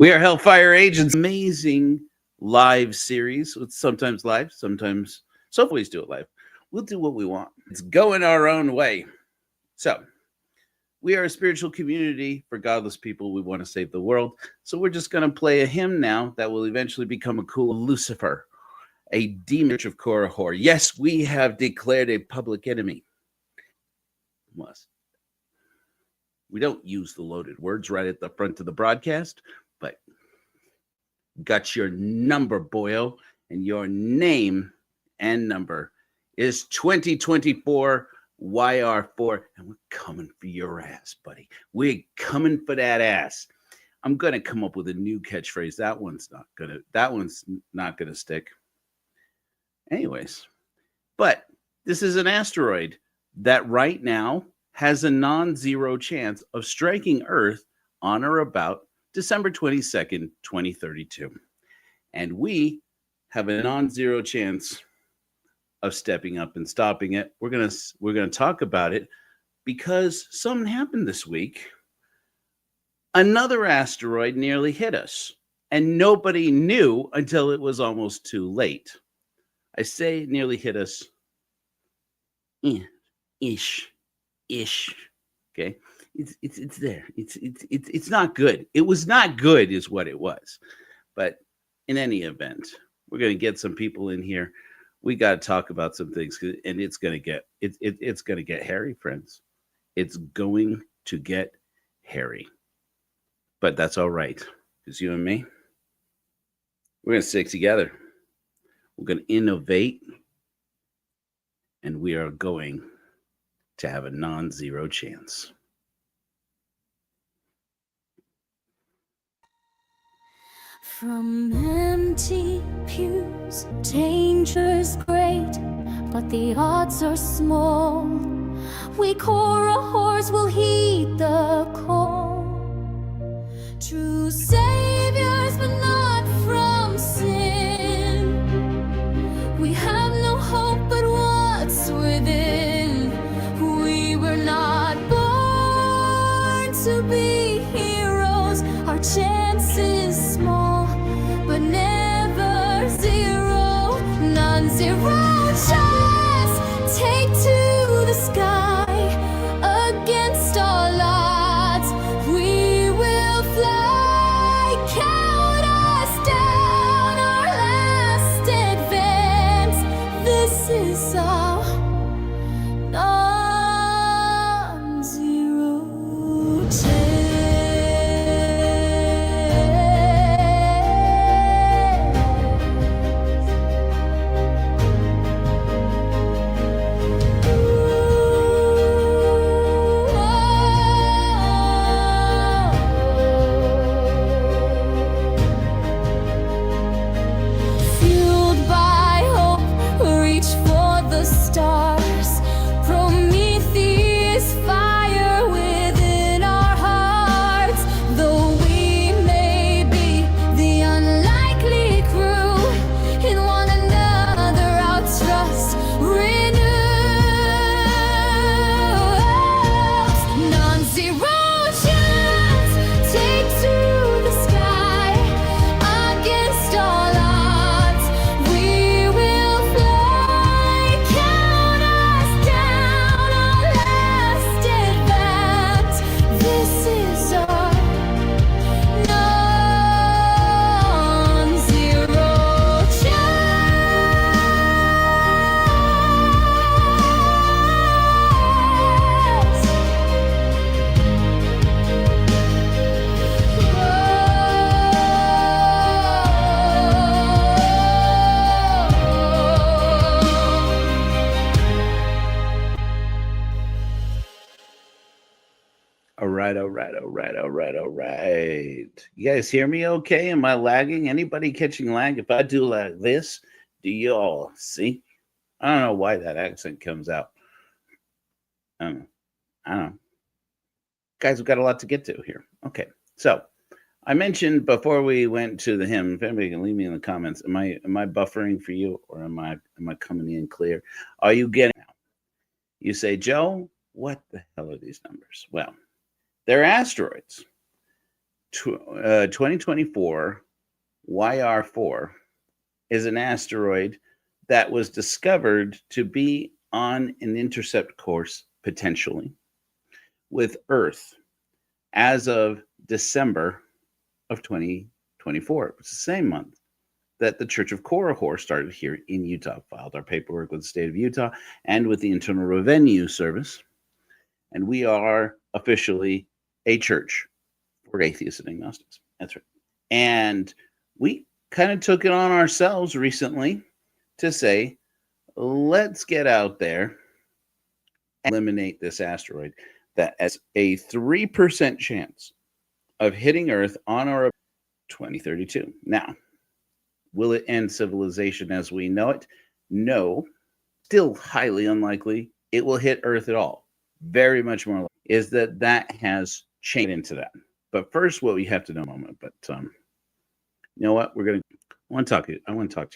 We are Hellfire Agents, amazing live series. It's sometimes live, sometimes, so always do it live. We'll do what we want. It's going our own way. So, we are a spiritual community for godless people. We want to save the world. So, we're just going to play a hymn now that will eventually become a cool Lucifer, a demon of Korihor. Yes, we have declared a public enemy. Must. We don't use the loaded words right at the front of the broadcast, but got your number, boyo, and your name and number is 2024 YR4, and we're coming for your ass, buddy. We're coming for that ass. I'm gonna come up with a new catchphrase. That one's not gonna stick. Anyways, but this is an asteroid that right now has a non-zero chance of striking Earth on or about December 22nd, 2032. And we have a non-zero chance of stepping up and stopping it. We're gonna talk about it because something happened this week. Another asteroid nearly hit us, and nobody knew until it was almost too late. I say nearly hit us. Ish. Okay. It's there. It's not good. It was not good is what it was. But in any event, we're going to get some people in here. We got to talk about some things, and it's going to get hairy, friends. It's going to get hairy. But that's all right, because you and me, we're going to stick together. We're going to innovate, and we are going to have a non-zero chance. From empty pews, danger's great, but the odds are small. We Korihors will heed the call. True saviors, but not from sin. We have no hope but what's within. We were not born to be heroes. Our chance is small, but never zero. Non-zero chance. Take to the sky against all odds. We will fly. Count us down. Our last advance. This is our non-zero chance. Fueled by hope, reach for the stars. Prometheus fire within our hearts. Though we may be the unlikely crew, in one another our trust renews. Non-zero chance. Take to the sky against all odds. We will fly. Count us down. Our last advance. This is our non-zero All right. You guys hear me okay? Am I lagging? Anybody catching lag? If I do like this, do you all see? I don't know why that accent comes out. I don't know. Guys, we've got a lot to get to here. Okay. So I mentioned before we went to the hymn, if anybody can leave me in the comments, am I buffering for you, or am I coming in clear? Are you getting out? You say, Joe, what the hell are these numbers? Well, they're asteroids. 2024 YR4 is an asteroid that was discovered to be on an intercept course potentially with Earth as of December of 2024. It's the same month that the Church of Korihor started here in Utah. Filed our paperwork with the state of Utah and with the Internal Revenue Service. And we are officially a church for atheists and agnostics. That's right. And we kind of took it on ourselves recently to say, let's get out there and eliminate this asteroid that has a 3% chance of hitting Earth on or about 2032. Now, will it end civilization as we know it? No. Still highly unlikely it will hit Earth at all. Very much more likely is that has changed into that. But first, what we have to know in a moment. But you know what? I want to talk to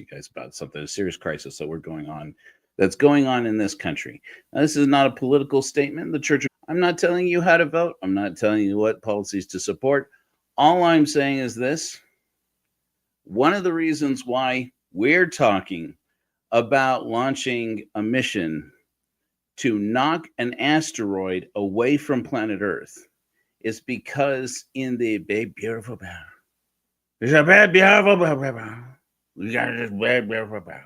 you guys about something, a serious crisis that's going on in this country. Now, this is not a political statement. The church. I'm not telling you how to vote. I'm not telling you what policies to support. All I'm saying is this. One of the reasons why we're talking about launching a mission to knock an asteroid away from planet Earth is because in the big, beautiful bow, there's a big, beautiful bow. We got this big, beautiful bow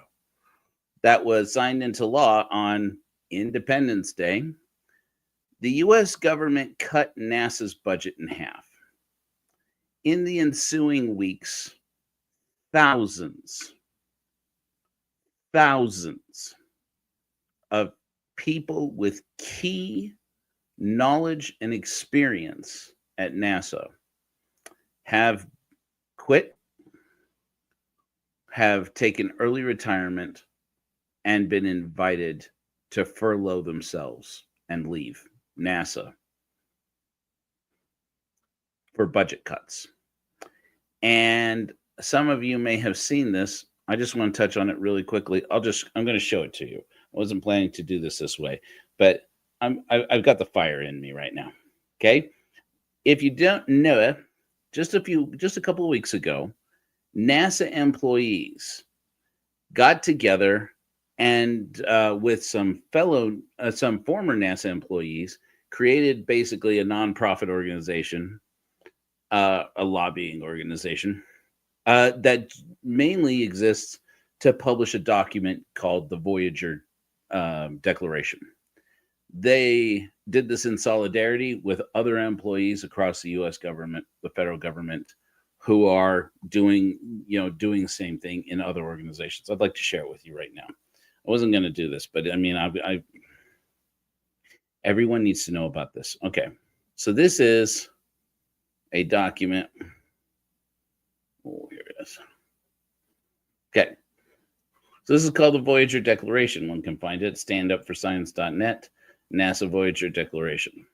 that was signed into law on Independence Day. The U.S. government cut NASA's budget in half. In the ensuing weeks, thousands of people with key knowledge and experience at NASA have quit, have taken early retirement, and been invited to furlough themselves and leave NASA for budget cuts. And some of you may have seen this. I just want to touch on it really quickly. I'm going to show it to you. I wasn't planning to do this way, but I've got the fire in me right now. Okay. If you don't know it, just a couple of weeks ago, NASA employees got together and with some former NASA employees created basically a nonprofit organization, a lobbying organization that mainly exists to publish a document called the Voyager Declaration. They did this in solidarity with other employees across the U.S. government, the federal government, who are doing the same thing in other organizations. I'd like to share it with you right now. I wasn't going to do this, but I mean, everyone needs to know about this. Okay, so this is a document. Oh, here it is. Okay. So this is called the Voyager Declaration. One can find it. Standupforscience.net, NASA Voyager Declaration.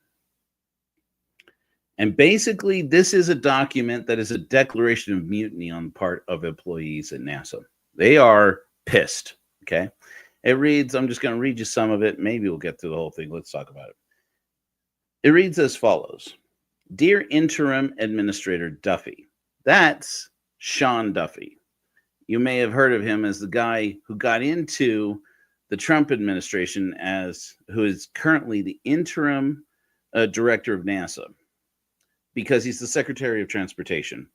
And basically, this is a document that is a declaration of mutiny on the part of employees at NASA. They are pissed, okay? It reads, I'm just going to read you some of it. Maybe we'll get through the whole thing. Let's talk about it. It reads as follows. Dear Interim Administrator Duffy. That's Sean Duffy. You may have heard of him as the guy who got into the Trump administration who is currently the interim director of NASA, because he's the Secretary of Transportation,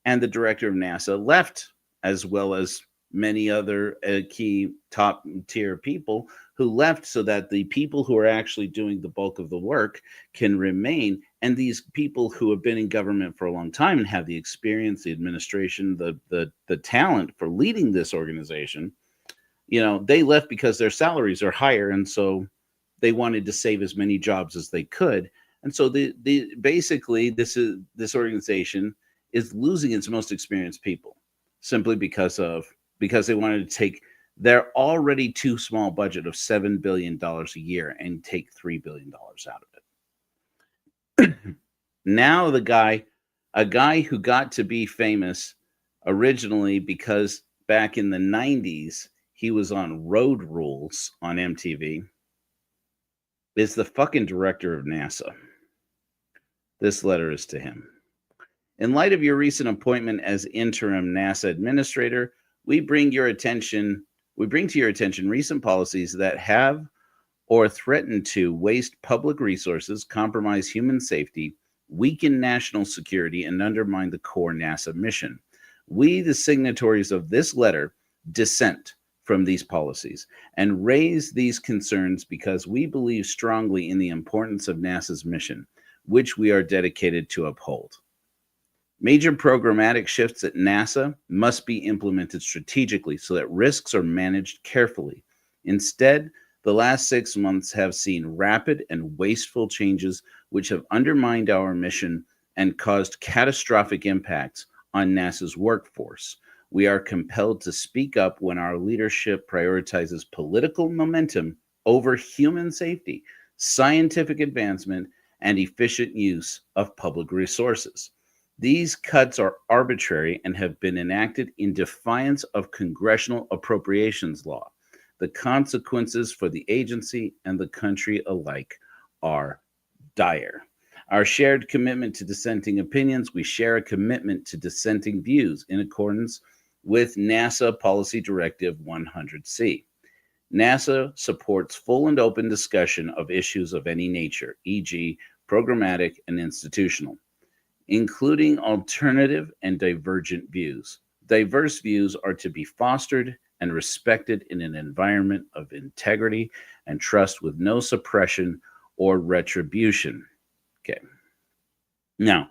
and the director of NASA left, as well as many other key top tier people who left, so that the people who are actually doing the bulk of the work can remain. And these people who have been in government for a long time and have the experience, the administration, the talent for leading this organization, they left because their salaries are higher, and so they wanted to save as many jobs as they could. And so basically this organization is losing its most experienced people simply because they wanted to take their already too small budget of $7 billion a year and take $3 billion out of it. Now a guy who got to be famous originally because back in the 90s, he was on Road Rules on MTV, is the fucking director of NASA. This letter is to him. In light of your recent appointment as interim NASA administrator, we bring to your attention recent policies that have or threaten to waste public resources, compromise human safety, weaken national security, and undermine the core NASA mission. We, the signatories of this letter, dissent from these policies and raise these concerns because we believe strongly in the importance of NASA's mission, which we are dedicated to uphold. Major programmatic shifts at NASA must be implemented strategically so that risks are managed carefully. Instead, the last 6 months have seen rapid and wasteful changes which have undermined our mission and caused catastrophic impacts on NASA's workforce. We are compelled to speak up when our leadership prioritizes political momentum over human safety, scientific advancement, and efficient use of public resources. These cuts are arbitrary and have been enacted in defiance of congressional appropriations law. The consequences for the agency and the country alike are dire. Our shared commitment to dissenting opinions, we share a commitment to dissenting views in accordance with NASA Policy Directive 100C. NASA supports full and open discussion of issues of any nature, e.g., programmatic and institutional, including alternative and divergent views. Diverse views are to be fostered and respected in an environment of integrity and trust with no suppression or retribution. Okay. Now,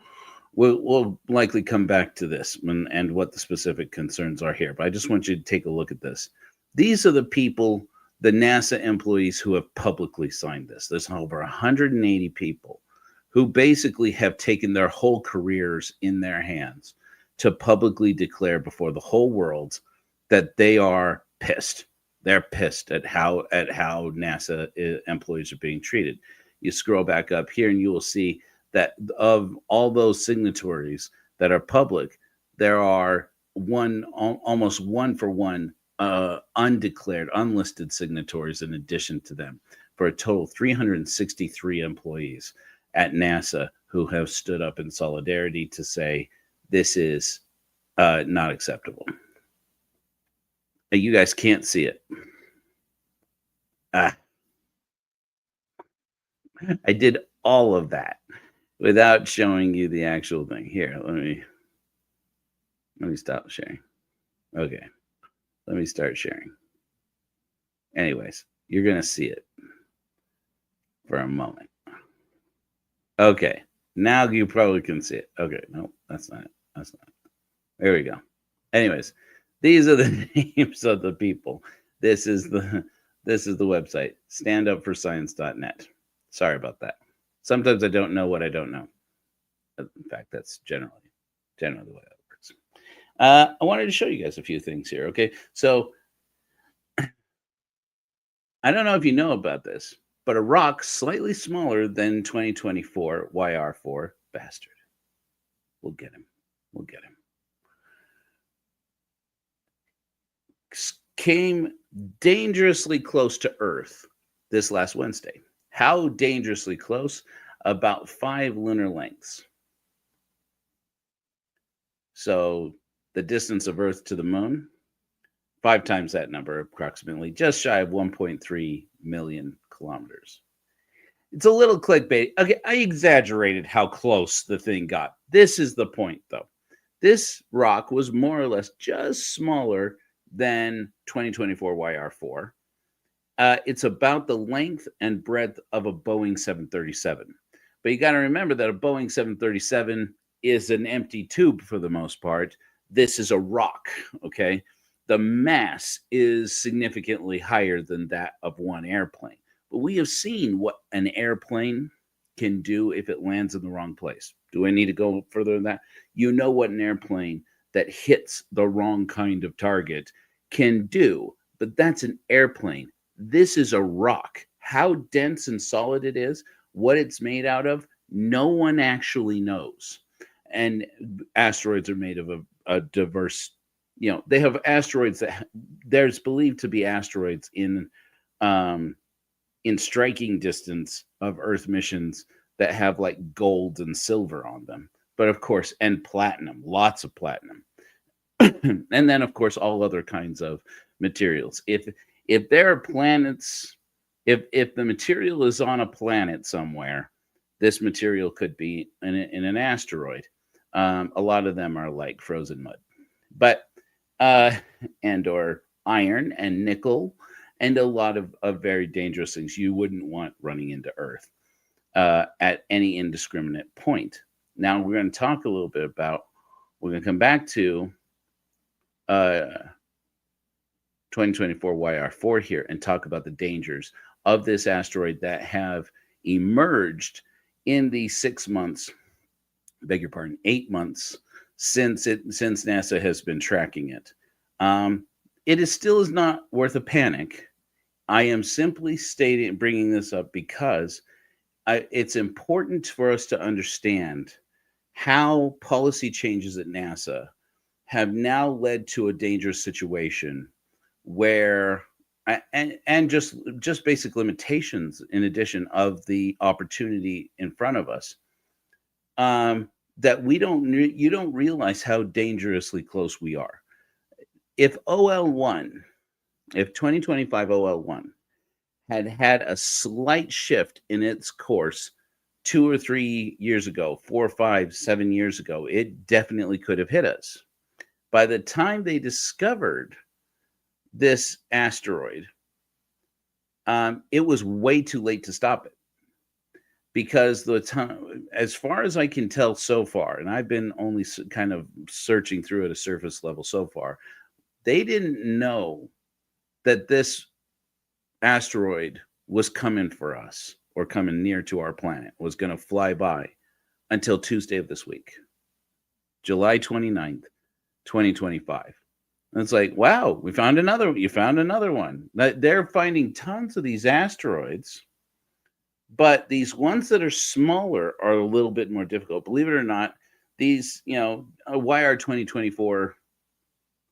we'll likely come back to this and what the specific concerns are here, but I just want you to take a look at this. These are the people, the NASA employees who have publicly signed this. There's over 180 people who basically have taken their whole careers in their hands to publicly declare before the whole world that they are pissed. They're pissed at how NASA employees are being treated. You scroll back up here and you will see that of all those signatories that are public, there are almost one for one undeclared, unlisted signatories in addition to them, for a total of 363 employees at NASA who have stood up in solidarity to say this is not acceptable. You guys can't see it. I did all of that without showing you the actual thing. Here, let me stop sharing. Okay, let me start sharing. Anyways, you're gonna see it for a moment. Okay, now you probably can see it. Okay, no, that's not it. That's not it. There we go. Anyways, these are the names of the people. This is the website, standupforscience.net. Sorry about that. Sometimes I don't know what I don't know. In fact, that's generally the way that works. I wanted to show you guys a few things here. Okay, so I don't know if you know about this, but a rock slightly smaller than 2024 YR4 bastard. We'll get him. We'll get him. Came dangerously close to Earth this last Wednesday. How dangerously close? About 5 lunar lengths. So the distance of Earth to the moon, 5 times that number, approximately, just shy of 1.3 million kilometers. It's a little clickbait. Okay, I exaggerated how close the thing got. This is the point, though. This rock was more or less just smaller than 2024 YR4. It's about the length and breadth of a Boeing 737. But you got to remember that a Boeing 737 is an empty tube for the most part. This is a rock, okay? The mass is significantly higher than that of one airplane. But we have seen what an airplane can do if it lands in the wrong place. Do I need to go further than that? You know what an airplane that hits the wrong kind of target can do, but that's an airplane. This is a rock. How dense and solid it is, what it's made out of, no one actually knows. And asteroids are made of a diverse, they have asteroids that there's believed to be asteroids in striking distance of Earth missions that have like gold and silver on them. but of course, and platinum, lots of platinum. And then of course all other kinds of materials. If there are planets, if the material is on a planet somewhere, this material could be in an asteroid. A lot of them are like frozen mud, but uh, and or iron and nickel, and a lot of very dangerous things you wouldn't want running into Earth at any indiscriminate point. Now we're going to talk a little bit about. We're going to come back to 2024 YR4 here and talk about the dangers of this asteroid that have emerged in the 6 months, beg your pardon, 8 months since NASA has been tracking it. It is still is not worth a panic. I am simply bringing this up because it's important for us to understand how policy changes at NASA have now led to a dangerous situation where and just basic limitations in addition of the opportunity in front of us, that you don't realize how dangerously close we are. If 2025 OL1 had a slight shift in its course 2 or 3 years ago, 4, 5, 7 years ago, it definitely could have hit us. By the time they discovered this asteroid, it was way too late to stop it, because the time, as far as I can tell so far, and I've been only kind of searching through at a surface level so far, they didn't know that this asteroid was coming for us or coming near to our planet, was going to fly by until Tuesday of this week, July 29th, 2025. And it's like, wow, you found another one. They're finding tons of these asteroids, but these ones that are smaller are a little bit more difficult. Believe it or not, these, YR 2024,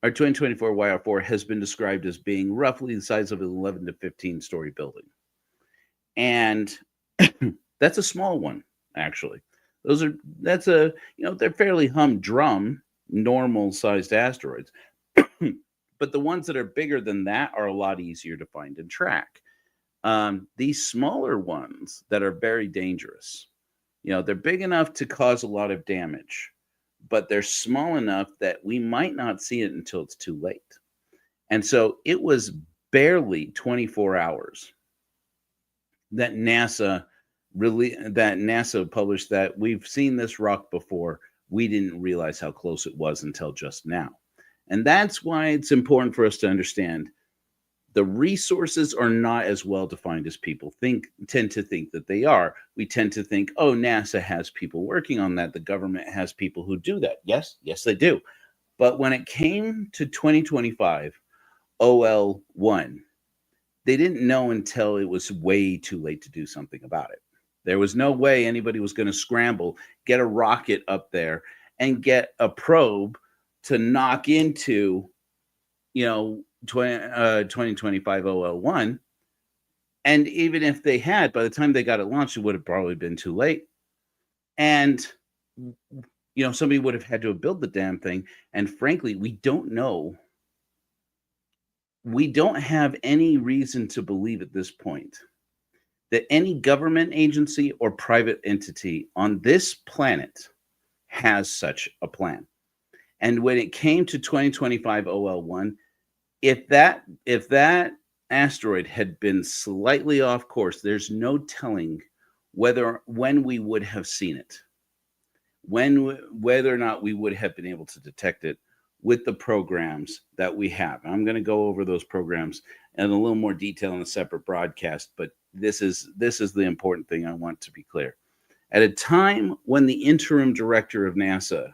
our 2024 YR4 has been described as being roughly the size of an 11 to 15 story building. And that's a small one, actually. They're fairly humdrum, normal sized asteroids. But the ones that are bigger than that are a lot easier to find and track. These smaller ones that are very dangerous, they're big enough to cause a lot of damage, but they're small enough that we might not see it until it's too late. And so it was barely 24 hours that NASA published that we've seen this rock before. We didn't realize how close it was until just now. And that's why it's important for us to understand the resources are not as well defined as people tend to think that they are. We tend to think, oh, NASA has people working on that. The government has people who do that. Yes, they do. But when it came to 2025 OL1, they didn't know until it was way too late to do something about it. There was no way anybody was going to scramble, get a rocket up there, and get a probe to knock into, 2025 OL1. And even if they had, by the time they got it launched, it would have probably been too late. And, somebody would have had to have built the damn thing. And frankly, we don't know. We don't have any reason to believe at this point that any government agency or private entity on this planet has such a plan. And when it came to 2025 OL1, if that asteroid had been slightly off course, there's no telling when we would have seen it, whether or not we would have been able to detect it with the programs that we have. I'm going to go over those programs in a little more detail in a separate broadcast, but this is the important thing I want to be clear. At a time when the interim director of NASA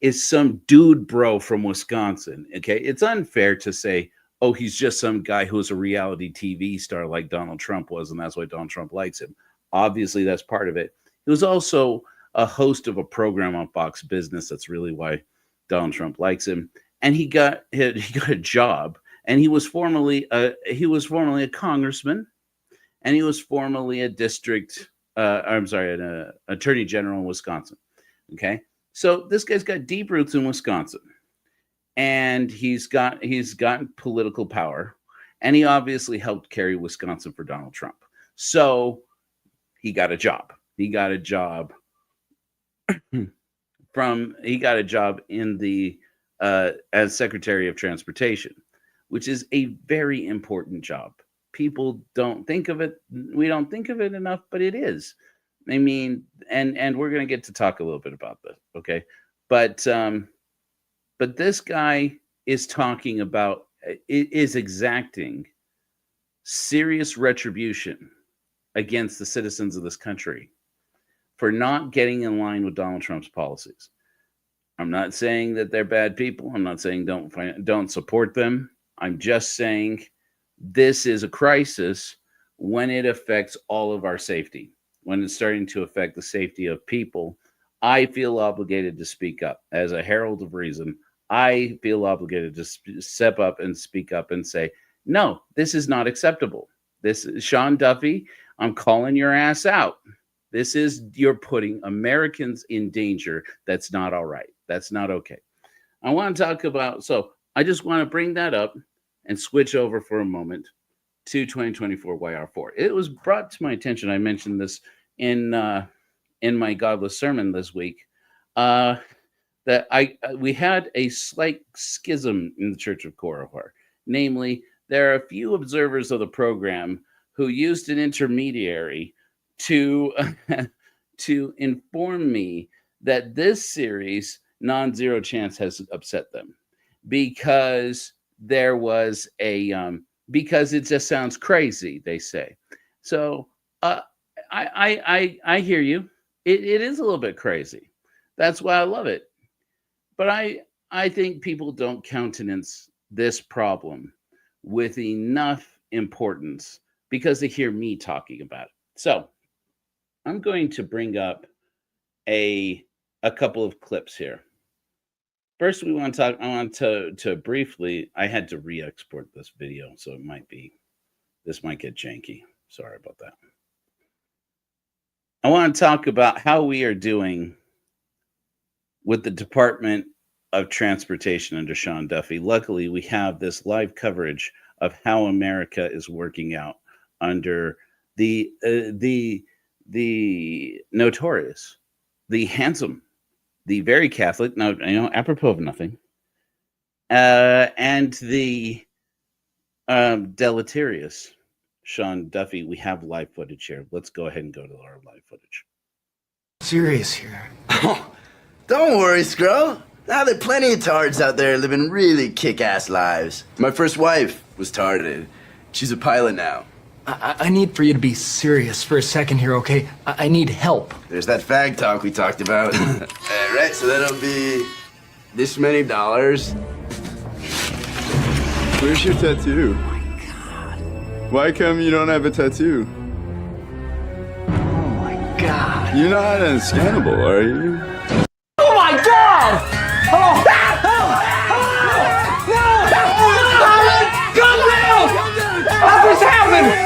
is some dude bro from Wisconsin, okay? It's unfair to say, oh, he's just some guy who's a reality TV star like Donald Trump was, and that's why Donald Trump likes him. Obviously, that's part of it. He was also a host of a program on Fox Business. That's really why Donald Trump likes him. And he got a job, and he was formerly a congressman, and he was formerly an attorney general in Wisconsin. Okay. So this guy's got deep roots in Wisconsin, and he's gotten political power, and he obviously helped carry Wisconsin for Donald Trump. So he got a job. He got a job in the as Secretary of Transportation, which is a very important job. People don't think of it. We don't think of it enough, but it is. I mean, and we're going to get to talk a little bit about this, okay? But this guy is talking about is exacting serious retribution against the citizens of this country for not getting in line with Donald Trump's policies. I'm not saying that they're bad people. I'm not saying don't support them. I'm just saying this is a crisis when it affects all of our safety, when it's starting to affect the safety of people. I feel obligated to speak up as a herald of reason. I feel obligated to step up and speak up and say, no, this is not acceptable. This is Sean Duffy. I'm calling your ass out. You're putting Americans in danger. That's not all right. That's not okay. I want to talk about, so I just want to bring that up and switch over for a moment to 2024 YR4. It was brought to my attention. I mentioned this in my Godless sermon this week, that we had a slight schism in the Church of Korihor. Namely, there are a few observers of the program who used an intermediary to inform me that this series, Non-Zero Chance, has upset them because there was because it just sounds crazy, they say. So I hear you. It is a little bit crazy. That's why I love it. But I think people don't countenance this problem with enough importance because they hear me talking about it. So I'm going to bring up a couple of clips here. First, I want to briefly, I had to re-export this video, so this might get janky. Sorry about that. I want to talk about how we are doing with the Department of Transportation under Sean Duffy. Luckily, we have this live coverage of how America is working out under the notorious, the handsome, the very Catholic, now, apropos of nothing, and the deleterious Sean Duffy. We have live footage here. Let's go ahead and go to our live footage. Serious here. Oh, don't worry, Scro. Now there are plenty of tards out there living really kick-ass lives. My first wife was tarded. She's a pilot now. I need for you to be serious for a second here, okay? I need help. There's that fag talk we talked about. Right, so that'll be this many dollars. Where's your tattoo? Oh my God. Why come you don't have a tattoo? Oh my God. You're not unscannable, are you? Oh my God! Oh! No! How this happened?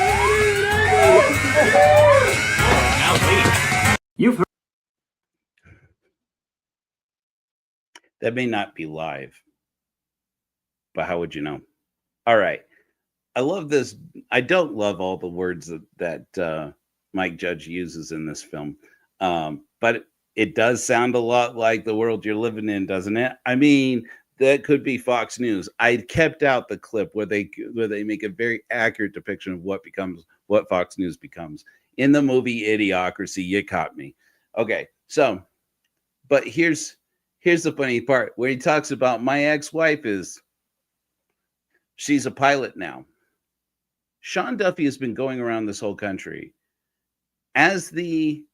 You've That may not be live, but how would you know? All right. I love this. I don't love all the words that Mike Judge uses in this film, but it does sound a lot like the world you're living in, doesn't it? I mean, that could be Fox News. I kept out the clip where they make a very accurate depiction of what Fox News becomes in the movie Idiocracy. You caught me. Okay, so, but here's the funny part where he talks about my ex-wife she's a pilot now. Sean Duffy has been going around this whole country as the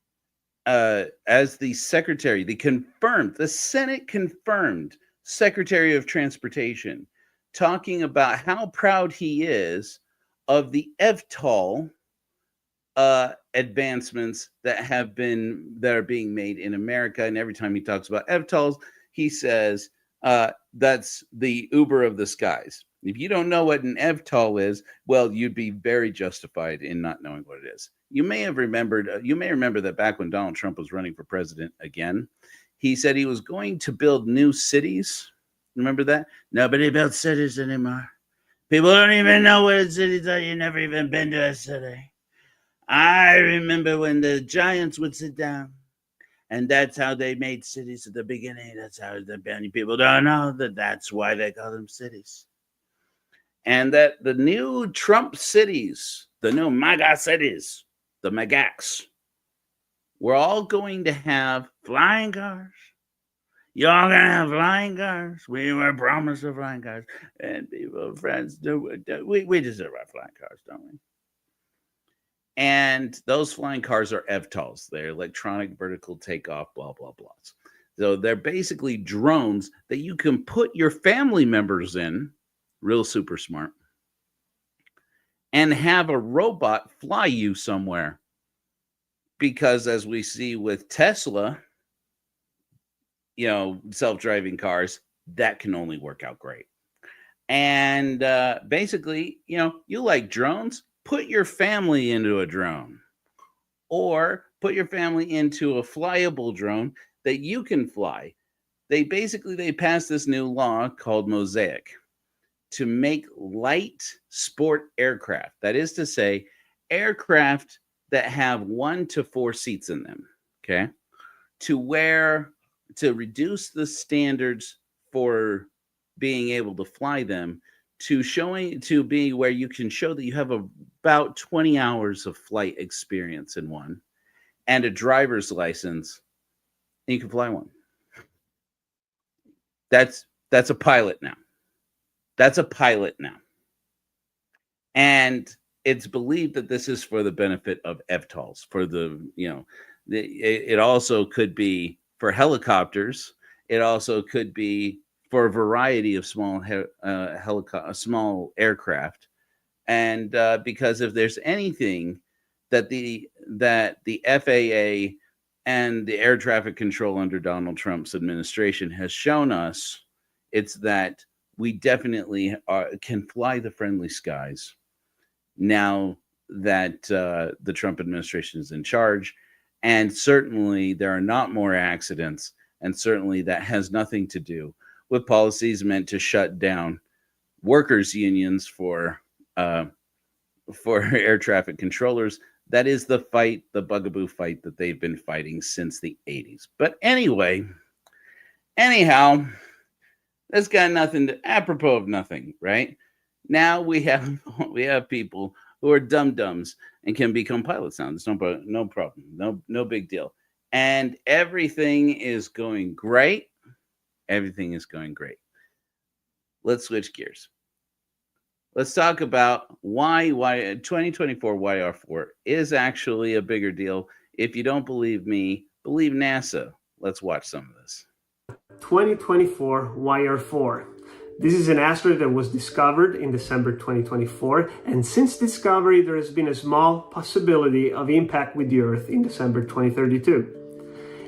secretary, the Senate confirmed Secretary of Transportation, talking about how proud he is of the EVTOL advancements that are being made in America. And every time he talks about EVTOLs, he says that's the Uber of the skies. If you don't know what an EVTOL is, well, you'd be very justified in not knowing what it is. You may remember that back when Donald Trump was running for president again, he said he was going to build new cities. Remember that? Nobody builds cities anymore. People don't even know what cities are. You've never even been to a city. I remember when the giants would sit down, and that's how they made cities at the beginning. That's how many people don't know that's why they call them cities. And that the new Trump cities, the new MAGA cities, the MAGACs, we're all going to have flying cars. You're all going to have flying cars. We were promised of flying cars. And people, friends, we deserve our flying cars, don't we? And those flying cars are EVTOLs. They're electronic vertical takeoff, blah, blah, blah. So they're basically drones that you can put your family members in, real super smart, and have a robot fly you somewhere. Because as we see with Tesla, self-driving cars, that can only work out great. And basically, you like drones, put your family into a drone, or put your family into a flyable drone that you can fly. They passed this new law called Mosaic to make light sport aircraft. That is to say, aircraft that have 1 to 4 seats in them, okay, to reduce the standards for being able to fly them to be where you can show that you have about 20 hours of flight experience in one and a driver's license, and you can fly one. That's a pilot now. That's a pilot now. And it's believed that this is for the benefit of EVTOLs, for it also could be for helicopters. It also could be for a variety of small small aircraft. And because if there's anything that the FAA and the air traffic control under Donald Trump's administration has shown us, it's that we definitely can fly the friendly skies now that the Trump administration is in charge. And certainly there are not more accidents. And certainly that has nothing to do with policies meant to shut down workers' unions for air traffic controllers. That is the fight, the bugaboo fight that they've been fighting since the 80s. But anyhow, that's got nothing to, apropos of nothing, right? Now we have people who are dum-dums and can become pilots now. There's no problem, no big deal. And everything is going great. Everything is going great. Let's switch gears. Let's talk about why 2024 YR4 is actually a bigger deal. If you don't believe me, believe NASA. Let's watch some of this. 2024 YR4. This is an asteroid that was discovered in December 2024, and since discovery there has been a small possibility of impact with the Earth in December 2032.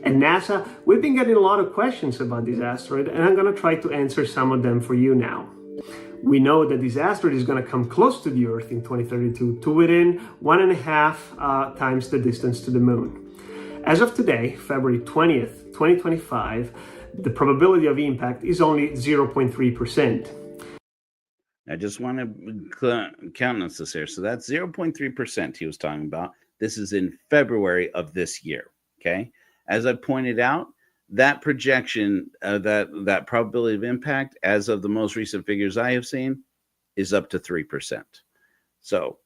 At NASA, we've been getting a lot of questions about this asteroid, and I'm going to try to answer some of them for you now. We know that this asteroid is going to come close to the Earth in 2032 to within 1.5 times the distance to the Moon. As of today, February 20th, 2025, the probability of impact is only 0.3%. I just want to countenance this here. So that's 0.3% he was talking about. This is in February of this year, okay? As I pointed out, that projection, that probability of impact, as of the most recent figures I have seen, is up to 3%. So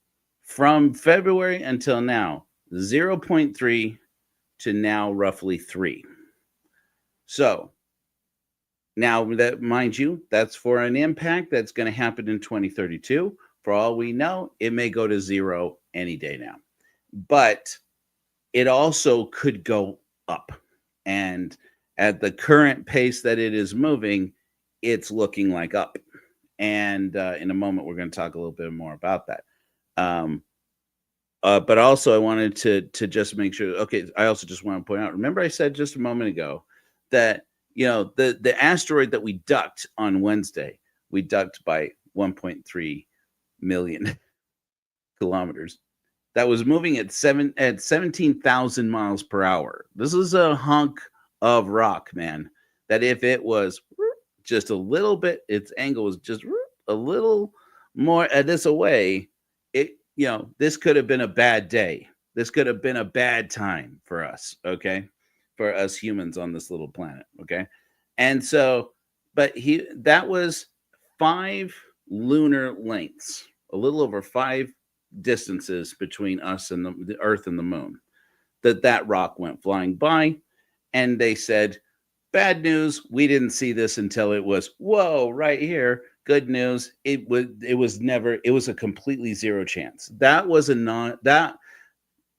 from February until now, 0.3 to now roughly 3. So now that, mind you, that's for an impact that's going to happen in 2032. For all we know, it may go to 0 any day now. But it also could go up. And at the current pace that it is moving, it's looking like up. And in a moment, we're going to talk a little bit more about that. But also, I wanted to just make sure. Okay, I also just want to point out. Remember, I said just a moment ago that the asteroid that we ducked on Wednesday, we ducked by 1.3 million kilometers. That was moving at 17,000 miles per hour. This is a hunk of rock, man, that if it was just a little bit, its angle was just a little more this away, it, this could have been a bad day. This could have been a bad time for us, okay? For us humans on this little planet, okay? And so, but that was 5 lunar lengths, a little over 5 distances between us and the Earth and the moon, that rock went flying by. And they said, bad news, we didn't see this until it was, whoa, right here. Good news, it was a completely zero chance. That was that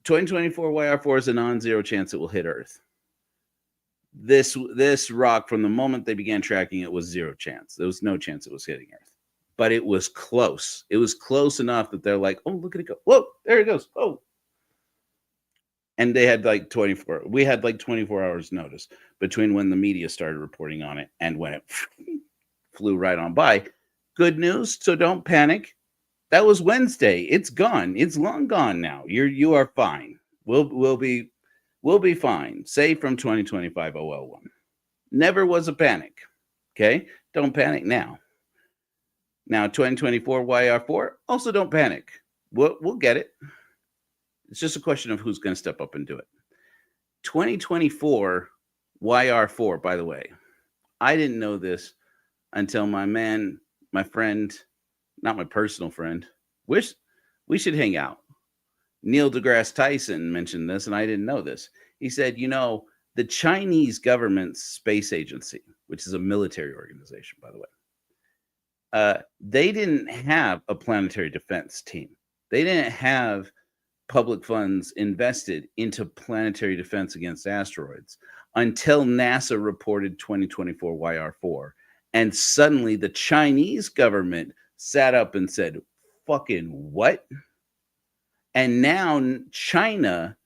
2024 YR4 is a non-zero chance it will hit Earth. This rock, from the moment they began tracking it, was zero chance. There was no chance it was hitting Earth. But it was close. It was close enough that they're like, oh, look at it go. Whoa, there it goes. Oh. And they had like 24. We had like 24 hours notice between when the media started reporting on it and when it flew right on by. Good news, so don't panic. That was Wednesday. It's gone. It's long gone now. You are fine. We'll be fine. Safe from 2025 OL1. Never was a panic. Okay? Don't panic now. Now 2024 YR4, also don't panic. We'll get it. It's just a question of who's going to step up and do it. 2024 YR4, by the way, I didn't know this until my friend, not my personal friend, we should hang out. Neil deGrasse Tyson mentioned this, and I didn't know this. He said, the Chinese government's space agency, which is a military organization, by the way, they didn't have a planetary defense team. They didn't have public funds invested into planetary defense against asteroids until NASA reported 2024 YR4. And suddenly the Chinese government sat up and said, fucking what? And now China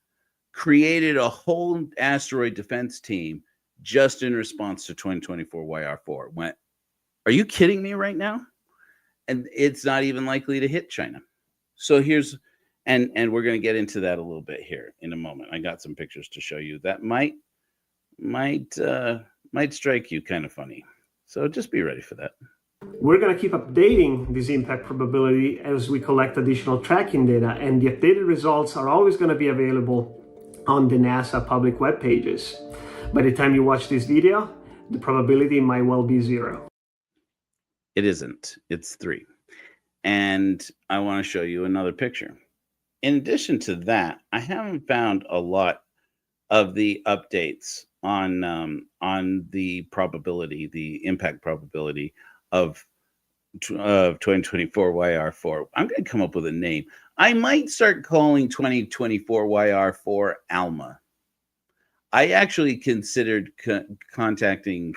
created a whole asteroid defense team just in response to 2024 YR4. Went, are you kidding me right now? And it's not even likely to hit China. So here's, and we're going to get into that a little bit here in a moment. I got some pictures to show you that might strike you kind of funny. So just be ready for that. We're going to keep updating this impact probability as we collect additional tracking data, and the updated results are always going to be available on the NASA public web pages. By the time you watch this video, the probability might well be 0. It isn't. It's 3. And I want to show you another picture. In addition to that, I haven't found a lot of the updates on the probability, the impact probability of 2024 YR4. I'm going to come up with a name. I might start calling 2024 YR4 ALMA. I actually considered contacting.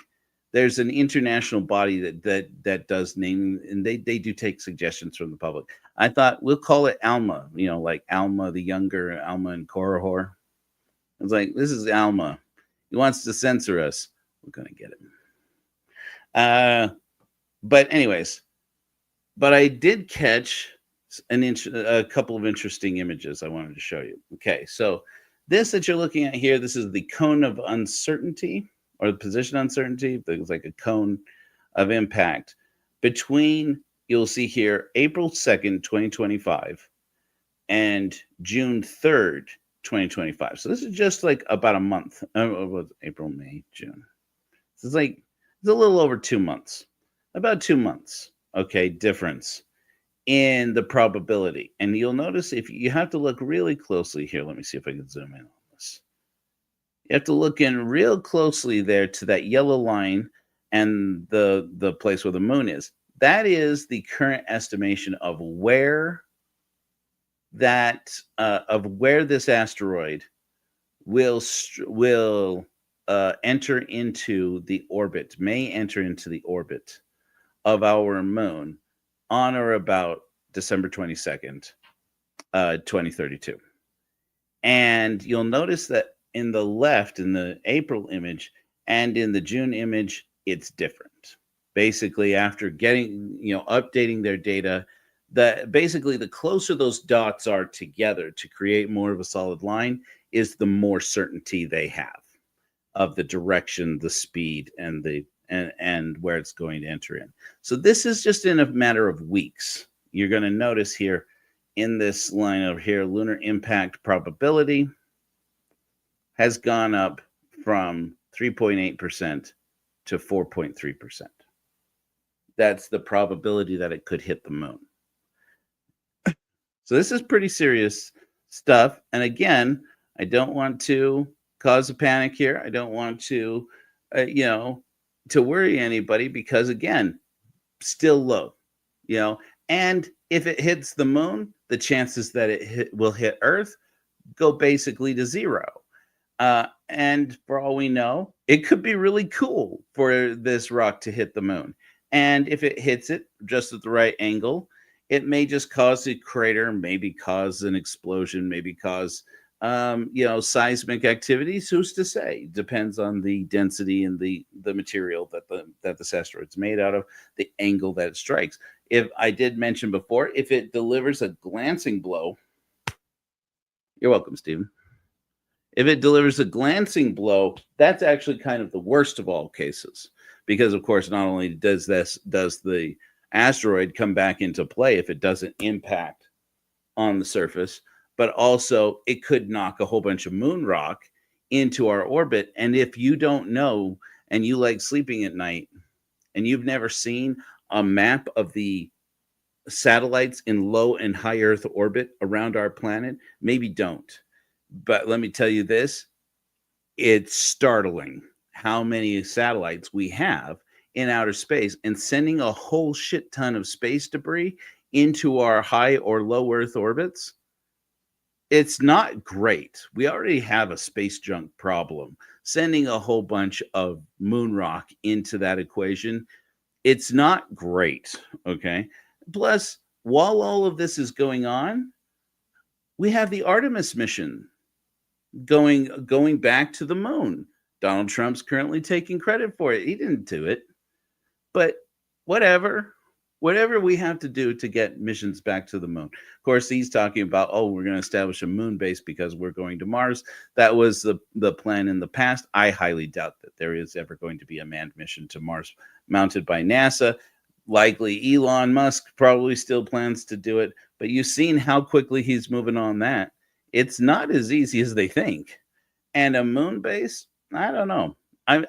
There's an international body that does name, and they do take suggestions from the public. I thought we'll call it ALMA, like Alma the Younger, Alma and Korihor. I was like, this is Alma. He wants to censor us. We're gonna get it. But anyways, I did catch a couple of interesting images I wanted to show you. Okay, so this that you're looking at here, this is the cone of uncertainty, or the position uncertainty. It's like a cone of impact between, you'll see here, April 2nd, 2025 and June 3rd, 2025. So this is just like about a month. April, May, June. This is it's a little over 2 months. About 2 months, okay, difference in the probability. And you'll notice if you have to look really closely here. Let me see if I can zoom in on this. You have to look in real closely there to that yellow line and the place where the moon is. That is the current estimation of where this asteroid will enter into the orbit, may enter into the orbit of our moon on or about December 22nd, 2032. And you'll notice that in the left, in the April image and in the June image, it's different. Basically, after getting, updating their data, basically the closer those dots are together to create more of a solid line is the more certainty they have. of the direction, the speed, and where it's going to enter in. So this is just in a matter of weeks. You're going to notice here in this line over here, lunar impact probability has gone up from 3.8% to 4.3%. That's the probability that it could hit the moon. So this is pretty serious stuff. And again, I don't want to cause a panic here. I don't want to, to worry anybody because again, still low, and if it hits the moon, the chances that it will hit Earth go basically to zero. And for all we know, it could be really cool for this rock to hit the moon. And if it hits it just at the right angle, it may just cause a crater, maybe cause an explosion, maybe cause seismic activities. Who's to say? Depends on the density and the material that this asteroid's made out of, the angle that it strikes. If I did mention before, if it delivers a glancing blow, you're welcome, Stephen. If it delivers a glancing blow, that's actually kind of the worst of all cases, because of course, not only does the asteroid come back into play if it doesn't impact on the surface, but also it could knock a whole bunch of moon rock into our orbit. And if you don't know, and you like sleeping at night, and you've never seen a map of the satellites in low and high Earth orbit around our planet, maybe don't. But let me tell you this, it's startling how many satellites we have in outer space, and sending a whole shit ton of space debris into our high or low Earth orbits. It's not great. We already have a space junk problem. Sending a whole bunch of moon rock into that equation, it's not great, okay? Plus, while all of this is going on, we have the Artemis mission going back to the moon. Donald Trump's currently taking credit for it. He didn't do it. But whatever we have to do to get missions back to the moon. Of course, he's talking about, we're going to establish a moon base because we're going to Mars. That was the plan in the past. I highly doubt that there is ever going to be a manned mission to Mars mounted by NASA. Likely Elon Musk probably still plans to do it, but you've seen how quickly he's moving on that. It's not as easy as they think. And a moon base, I don't know. I'm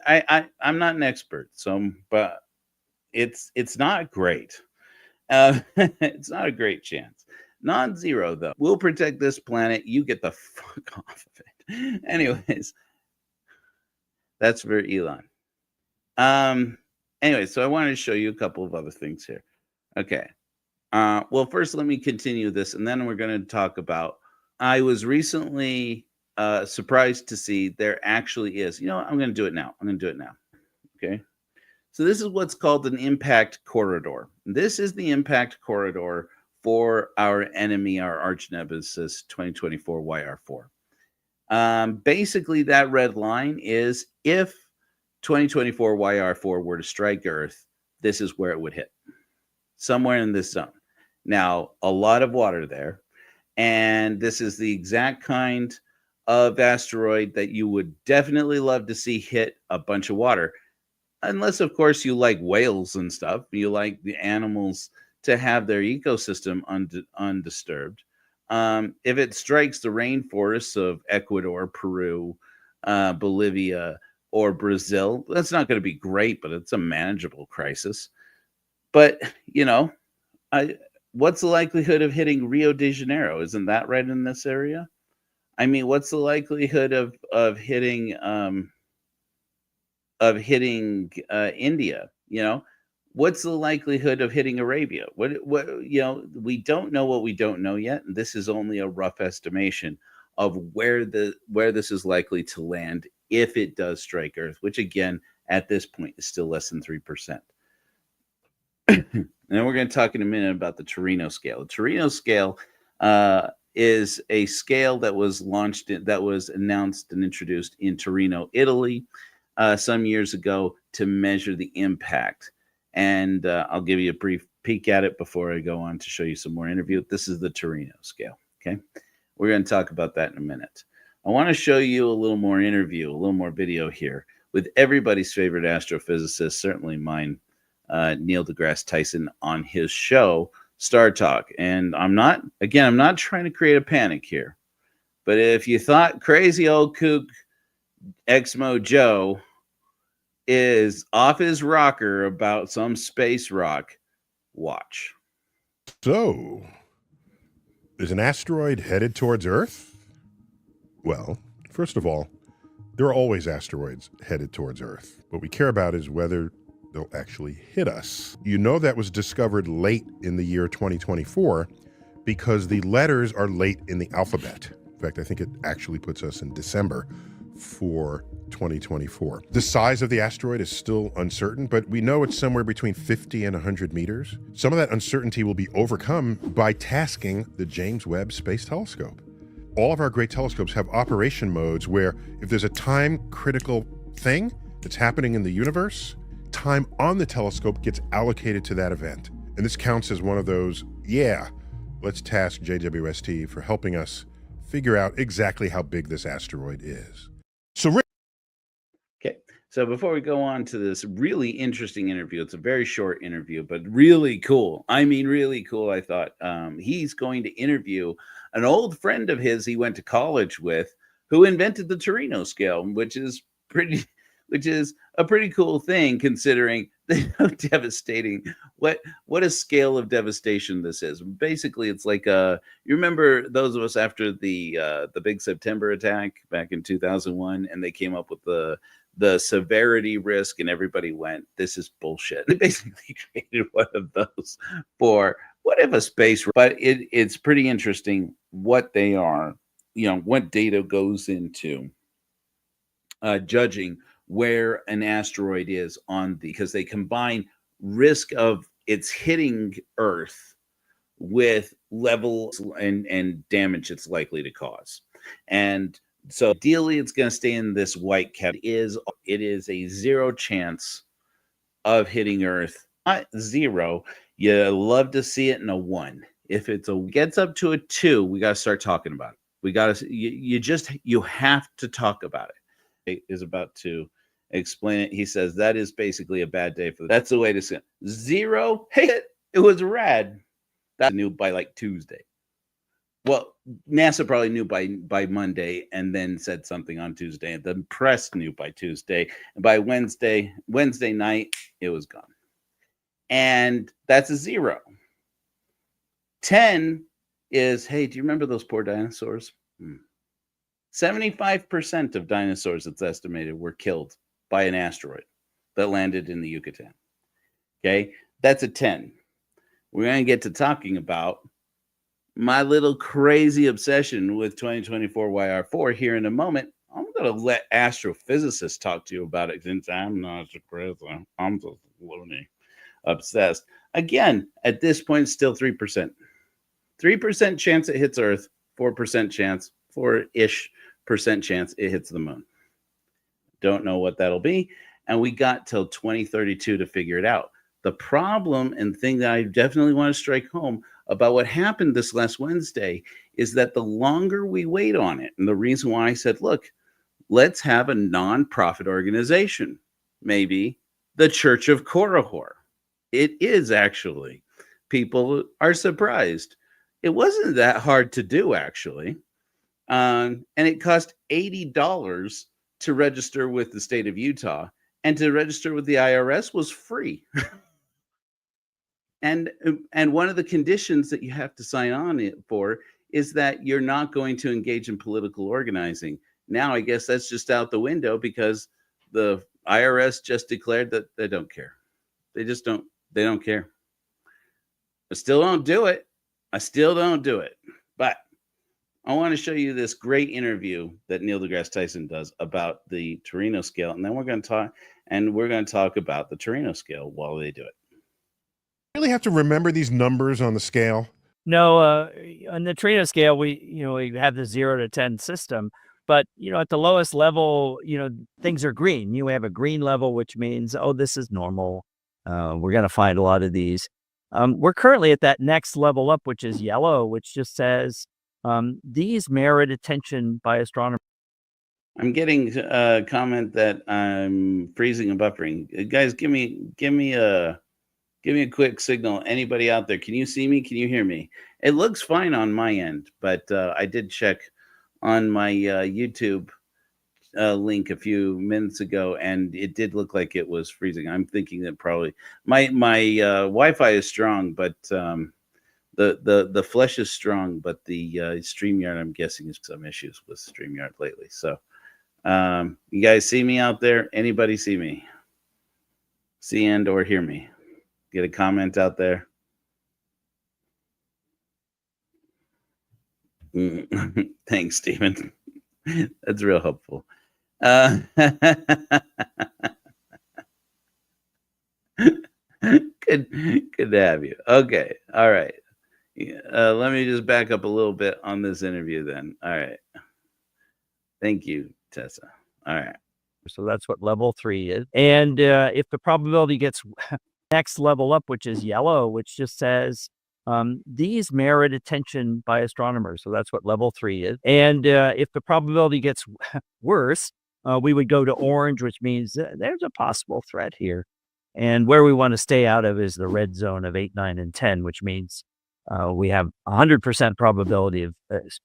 not an expert, but it's not great. It's not a great chance. Non-zero though. We'll protect this planet. You get the fuck off of it. Anyways, that's for Elon. Anyway, so I wanted to show you a couple of other things here. Okay. Well, first, let me continue this, and then we're going to talk about. I was recently surprised to see there actually is. I'm going to do it now. Okay. So this is what's called an impact corridor. This is the impact corridor for our enemy, our arch nemesis, 2024 YR4. Basically, that red line is if 2024 YR4 were to strike Earth, this is where it would hit. Somewhere in this zone. Now, a lot of water there. And this is the exact kind of asteroid that you would definitely love to see hit a bunch of water. Unless, of course, you like whales and stuff. You like the animals to have their ecosystem undisturbed. If it strikes the rainforests of Ecuador, Peru, Bolivia, or Brazil, that's not going to be great, but it's a manageable crisis. But, what's the likelihood of hitting Rio de Janeiro? Isn't that right in this area? I mean, what's the likelihood of hitting India? What's the likelihood of hitting Arabia? We don't know what we don't know yet. And this is only a rough estimation of where this is likely to land if it does strike Earth, which again, at this point is still less than 3%. And then we're going to talk in a minute about the Torino scale. The Torino scale is a scale that was announced and introduced in Torino, Italy, some years ago to measure the impact. And I'll give you a brief peek at it before I go on to show you some more interview. This is the Torino scale. Okay, we're going to talk about that in a minute. I want to show you a little more interview, a little more video here with everybody's favorite astrophysicist, certainly mine, Neil deGrasse Tyson, on his show, Star Talk. And I'm not trying to create a panic here, but if you thought crazy old kook Exmo Joe is off his rocker about some space rock, watch. So, is an asteroid headed towards Earth? Well, first of all, there are always asteroids headed towards Earth. What we care about is whether they'll actually hit us. You know that was discovered late in the year 2024 because the letters are late in the alphabet. In fact, I think it actually puts us in December for 2024. The size of the asteroid is still uncertain, but we know it's somewhere between 50 and 100 meters. Some of that uncertainty will be overcome by tasking the James Webb Space Telescope. All of our great telescopes have operation modes where if there's a time-critical thing that's happening in the universe, time on the telescope gets allocated to that event. And this counts as one of those, let's task JWST for helping us figure out exactly how big this asteroid is. So, Okay, so before we go on to this really interesting interview, it's a very short interview, but really cool. I mean, really cool. I thought he's going to interview an old friend of his he went to college with, who invented the Torino scale, which is a pretty cool thing considering how devastating what a scale of devastation this is. Basically, it's like you remember those of us after the big September attack back in 2001, and they came up with the severity risk, and everybody went, "This is bullshit." They basically created one of those for what if a space, but it's pretty interesting what they are, what data goes into judging where an asteroid is because they combine risk of its hitting Earth with levels and damage it's likely to cause. And so ideally it's going to stay in this white category. It is a 0 chance of hitting Earth. Not 0. You love to see it in a 1. If gets up to a 2, we got to start talking about it. We got to you have to talk about it. It is about to explain it. He says that is basically a bad day for that's the way to say it. 0, hey, it was rad. That knew by like Tuesday. Well, NASA probably knew by Monday and then said something on Tuesday. And the press knew by Tuesday. And by Wednesday night, it was gone. And that's a 0. 10 is, hey, do you remember those poor dinosaurs? 75% of dinosaurs, it's estimated, were killed by an asteroid that landed in the Yucatan. Okay, that's a 10. We're going to get to talking about my little crazy obsession with 2024 YR4 here in a moment. I'm going to let astrophysicists talk to you about it since I'm not so crazy. I'm just loony, obsessed. Again, at this point, still 3%. 3% chance it hits Earth, 4% chance, 4-ish percent chance it hits the moon. Don't know what that'll be. And we got till 2032 to figure it out. The problem and thing that I definitely want to strike home about what happened this last Wednesday is that the longer we wait on it, and the reason why I said, look, let's have a nonprofit organization, maybe the Church of Korihor. It is actually. People are surprised. It wasn't that hard to do, actually. And it cost $80 to register with the state of Utah, and to register with the IRS was free. And one of the conditions that you have to sign on it for is that you're not going to engage in political organizing. Now, I guess that's just out the window because the IRS just declared that they don't care. They don't care. I still don't do it. But I want to show you this great interview that Neil deGrasse Tyson does about the Torino scale. And then we're going to talk about the Torino scale while they do it. Really have to remember these numbers on the scale? No, on the Torino scale, we have the 0 to 10 system, but at the lowest level, things are green. You have a green level, which means, this is normal. We're going to find a lot of these. We're currently at that next level up, which is yellow, which just says these merit attention by astronomers. I'm getting a comment that I'm freezing and buffering. Guys, give me a quick signal. Anybody out there? Can you see me? Can you hear me? It looks fine on my end, but I did check on my YouTube link a few minutes ago, and it did look like it was freezing. I'm thinking that probably my Wi-Fi is strong, but the flesh is strong, but the StreamYard, I'm guessing, is some issues with StreamYard lately. So you guys see me out there? Anybody see me? See and or hear me? Get a comment out there. Thanks, Stephen. That's real helpful. Good to have you. Okay. All right. Let me just back up a little bit on this interview then. All right. Thank you, Tessa. All right. So that's what level 3 is. And if the probability gets next level up, which is yellow, which just says these merit attention by astronomers. So that's what level 3 is. And if the probability gets worse, we would go to orange, which means there's a possible threat here. And where we want to stay out of is the red zone of 8, 9, and 10, which means we have 100% probability of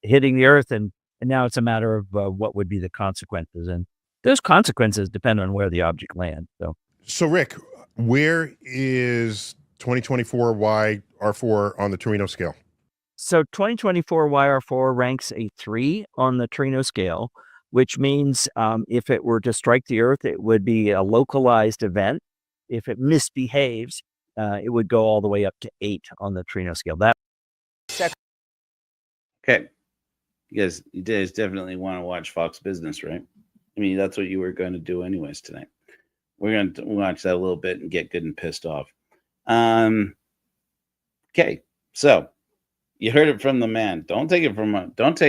hitting the Earth. And now it's a matter of what would be the consequences. And those consequences depend on where the object lands. So, Rick, where is 2024 YR4 on the Torino scale? So 2024 YR4 ranks a 3 on the Torino scale, which means if it were to strike the Earth, it would be a localized event. If it misbehaves, it would go all the way up to 8 on the Torino scale. Okay. You guys definitely want to watch Fox Business, right? I mean, that's what you were going to do anyways tonight. We're going to watch that a little bit and get good and pissed off. Okay. So you heard it from the man. Don't take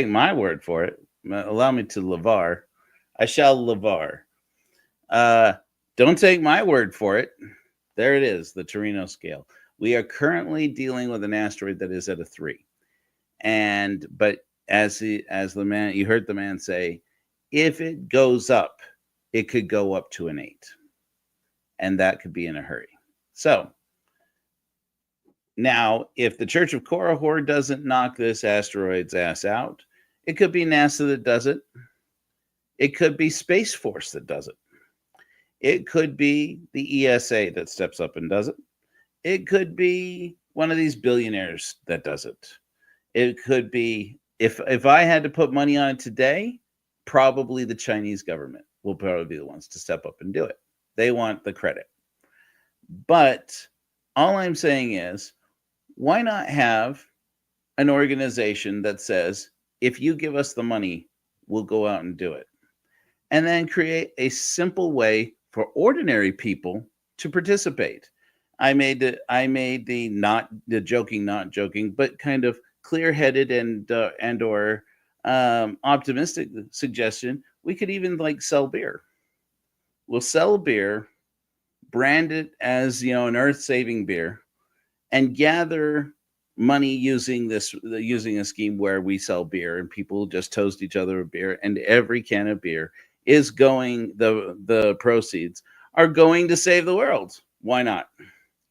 my word for it. Allow me to lavar. I shall lavar. Don't take my word for it. There it is, the Torino scale. We are currently dealing with an asteroid that is at a 3. But as the man, you heard the man say, if it goes up, it could go up to an 8. And that could be in a hurry. So now, if the Church of Korihor doesn't knock this asteroid's ass out, it could be NASA that does it. It could be Space Force that does it. It could be the ESA that steps up and does it. It could be one of these billionaires that does it. It could be, if I had to put money on it today, probably the Chinese government will probably be the ones to step up and do it. They want the credit. But all I'm saying is, why not have an organization that says, if you give us the money, we'll go out and do it. And then create a simple way for ordinary people to participate. I made the not joking, but kind of clear-headed and or optimistic suggestion. We could even sell beer. We'll sell beer, brand it as an earth-saving beer, and gather money using a scheme where we sell beer and people just toast each other with beer, and every can of beer is going, the proceeds are going to save the world. Why not?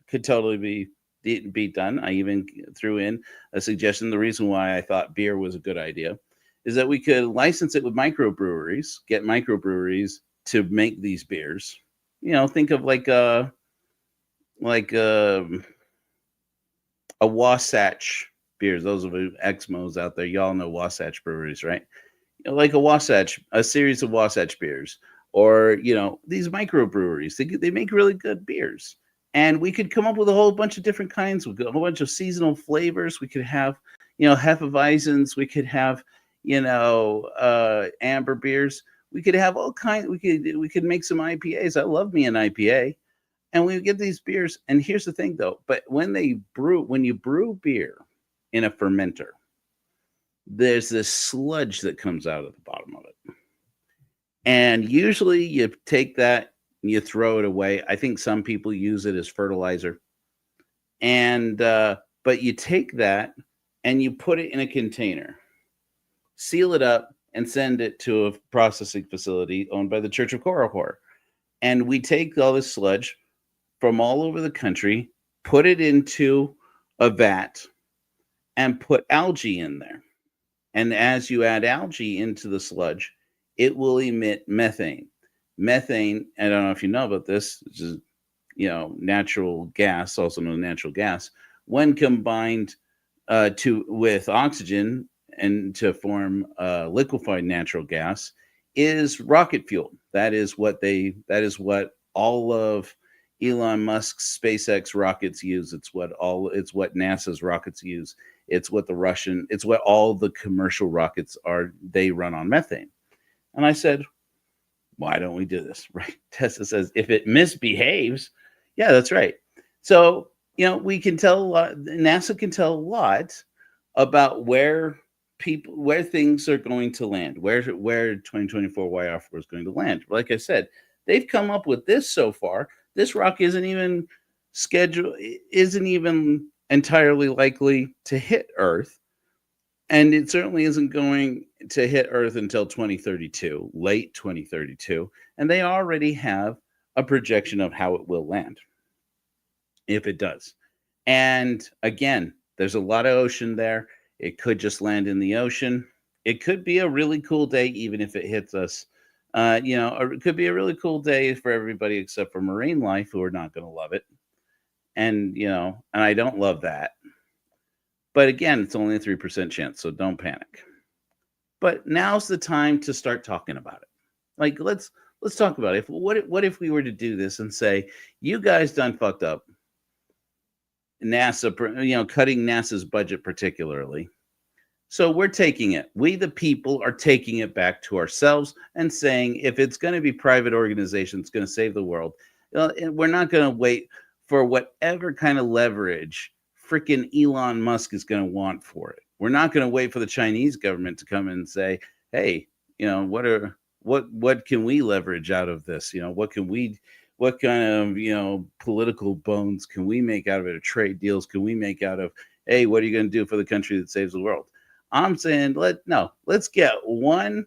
Could totally be done. I even threw in a suggestion. The reason why I thought beer was a good idea is that we could license it with microbreweries, get microbreweries to make these beers. Think of like a Wasatch beers. Those of you Exmos out there, y'all know Wasatch breweries, right? Like a series of Wasatch beers, or these microbreweries. They make really good beers, and we could come up with a whole bunch of different kinds, with a whole bunch of seasonal flavors. We could have Hefeweizens. We could have amber beers. We could have all kinds. We could make some IPAs. I love me an IPA. And we get these beers. And here's the thing, though. But when you brew beer in a fermenter, there's this sludge that comes out of the bottom of it. And usually you take that and you throw it away. I think some people use it as fertilizer. And but you take that and you put it in a container, seal it up, and send it to a processing facility owned by the Church of Korihor. And we take all this sludge from all over the country, put it into a vat, and put algae in there. And as you add algae into the sludge, it will emit methane. Methane, I don't know if you know about this, which is, natural gas, also known as natural gas, when combined with oxygen and to form liquefied natural gas, is rocket fuel. That is what all of Elon Musk's SpaceX rockets use. It's what NASA's rockets use. It's what all the commercial rockets are. They run on methane. And I said, why don't we do this? Right. Tessa says, if it misbehaves, yeah, that's right. So, we can tell a lot, NASA can tell a lot about where things are going to land, where 2024 YR4 is going to land. Like I said, they've come up with this so far. This rock isn't even entirely likely to hit Earth. And it certainly isn't going to hit Earth until 2032, late 2032. And they already have a projection of how it will land, if it does. And again, there's a lot of ocean there. It could just land in the ocean. It could be a really cool day, even if it hits us. It could be a really cool day for everybody except for marine life, who are not going to love it. And, and I don't love that. But again, it's only a 3% chance, so don't panic. But now's the time to start talking about it. Like, let's talk about it. What if we were to do this and say, you guys done fucked up NASA, cutting NASA's budget particularly. So we're taking it. We, the people, are taking it back to ourselves and saying, if it's going to be private organization, it's going to save the world. We're not going to wait for whatever kind of leverage freaking Elon Musk is going to want for it. We're not going to wait for the Chinese government to come in and say, hey, what can we leverage out of this? What kind of, political bones can we make out of it, or trade deals can we make out of, hey, what are you going to do for the country that saves the world? I'm saying, let's get one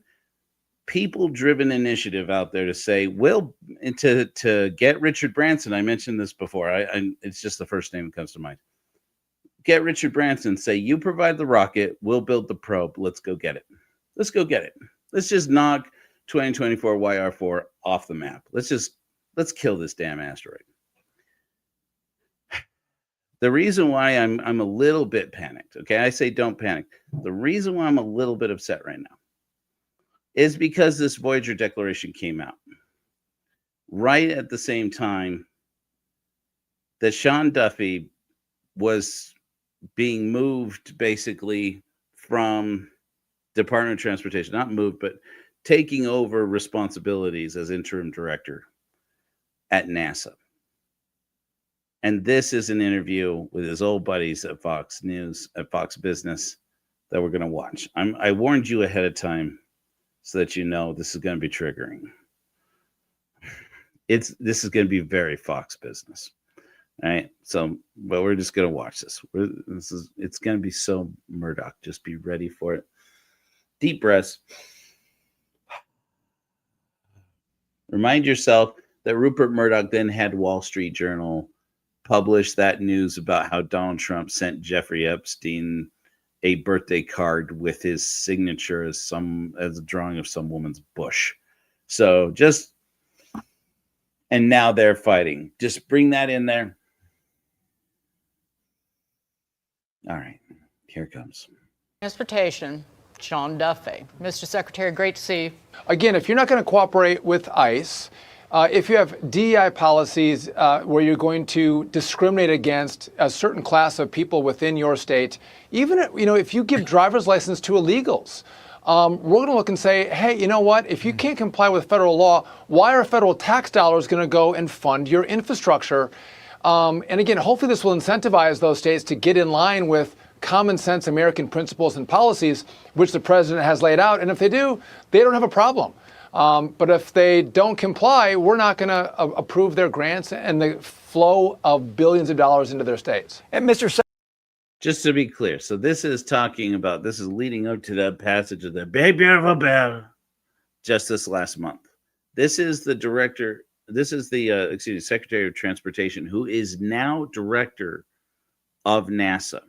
people-driven initiative out there to say, to get Richard Branson. I mentioned this before. It's just the first name that comes to mind. Get Richard Branson, say, you provide the rocket, we'll build the probe. Let's go get it. Let's just knock 2024 YR4 off the map. Let's kill this damn asteroid. The reason why I'm a little bit panicked, okay? I say don't panic. The reason why I'm a little bit upset right now is because this Voyager declaration came out right at the same time that Sean Duffy was being moved basically from Department of Transportation, not moved, but taking over responsibilities as interim director at NASA. And this is an interview with his old buddies at Fox News, at Fox Business, that we're going to watch. I warned you ahead of time so that you know this is going to be triggering. This is going to be very Fox Business. All right. So, but we're just going to watch this. It's going to be so Murdoch. Just be ready for it. Deep breaths. Remind yourself that Rupert Murdoch then had Wall Street Journal publish that news about how Donald Trump sent Jeffrey Epstein a birthday card with his signature as a drawing of some woman's bush. So and now they're fighting. Just bring that in there. All right, here it comes. Transportation, Sean Duffy. Mr. Secretary, great to see you. Again, if you're not going to cooperate with ICE, if you have DEI policies where you're going to discriminate against a certain class of people within your state, even if you give driver's license to illegals, we're going to look and say, hey, you know what? If you can't comply with federal law, why are federal tax dollars going to go and fund your infrastructure? And again, hopefully this will incentivize those states to get in line with common sense American principles and policies, which the president has laid out. And if they do, they don't have a problem. But if they don't comply, we're not going to approve their grants and the flow of billions of dollars into their states. And Mr. Just to be clear, so this is leading up to the passage of the Big Beautiful Bill just this last month. This is the Secretary of Transportation, who is now director of NASA,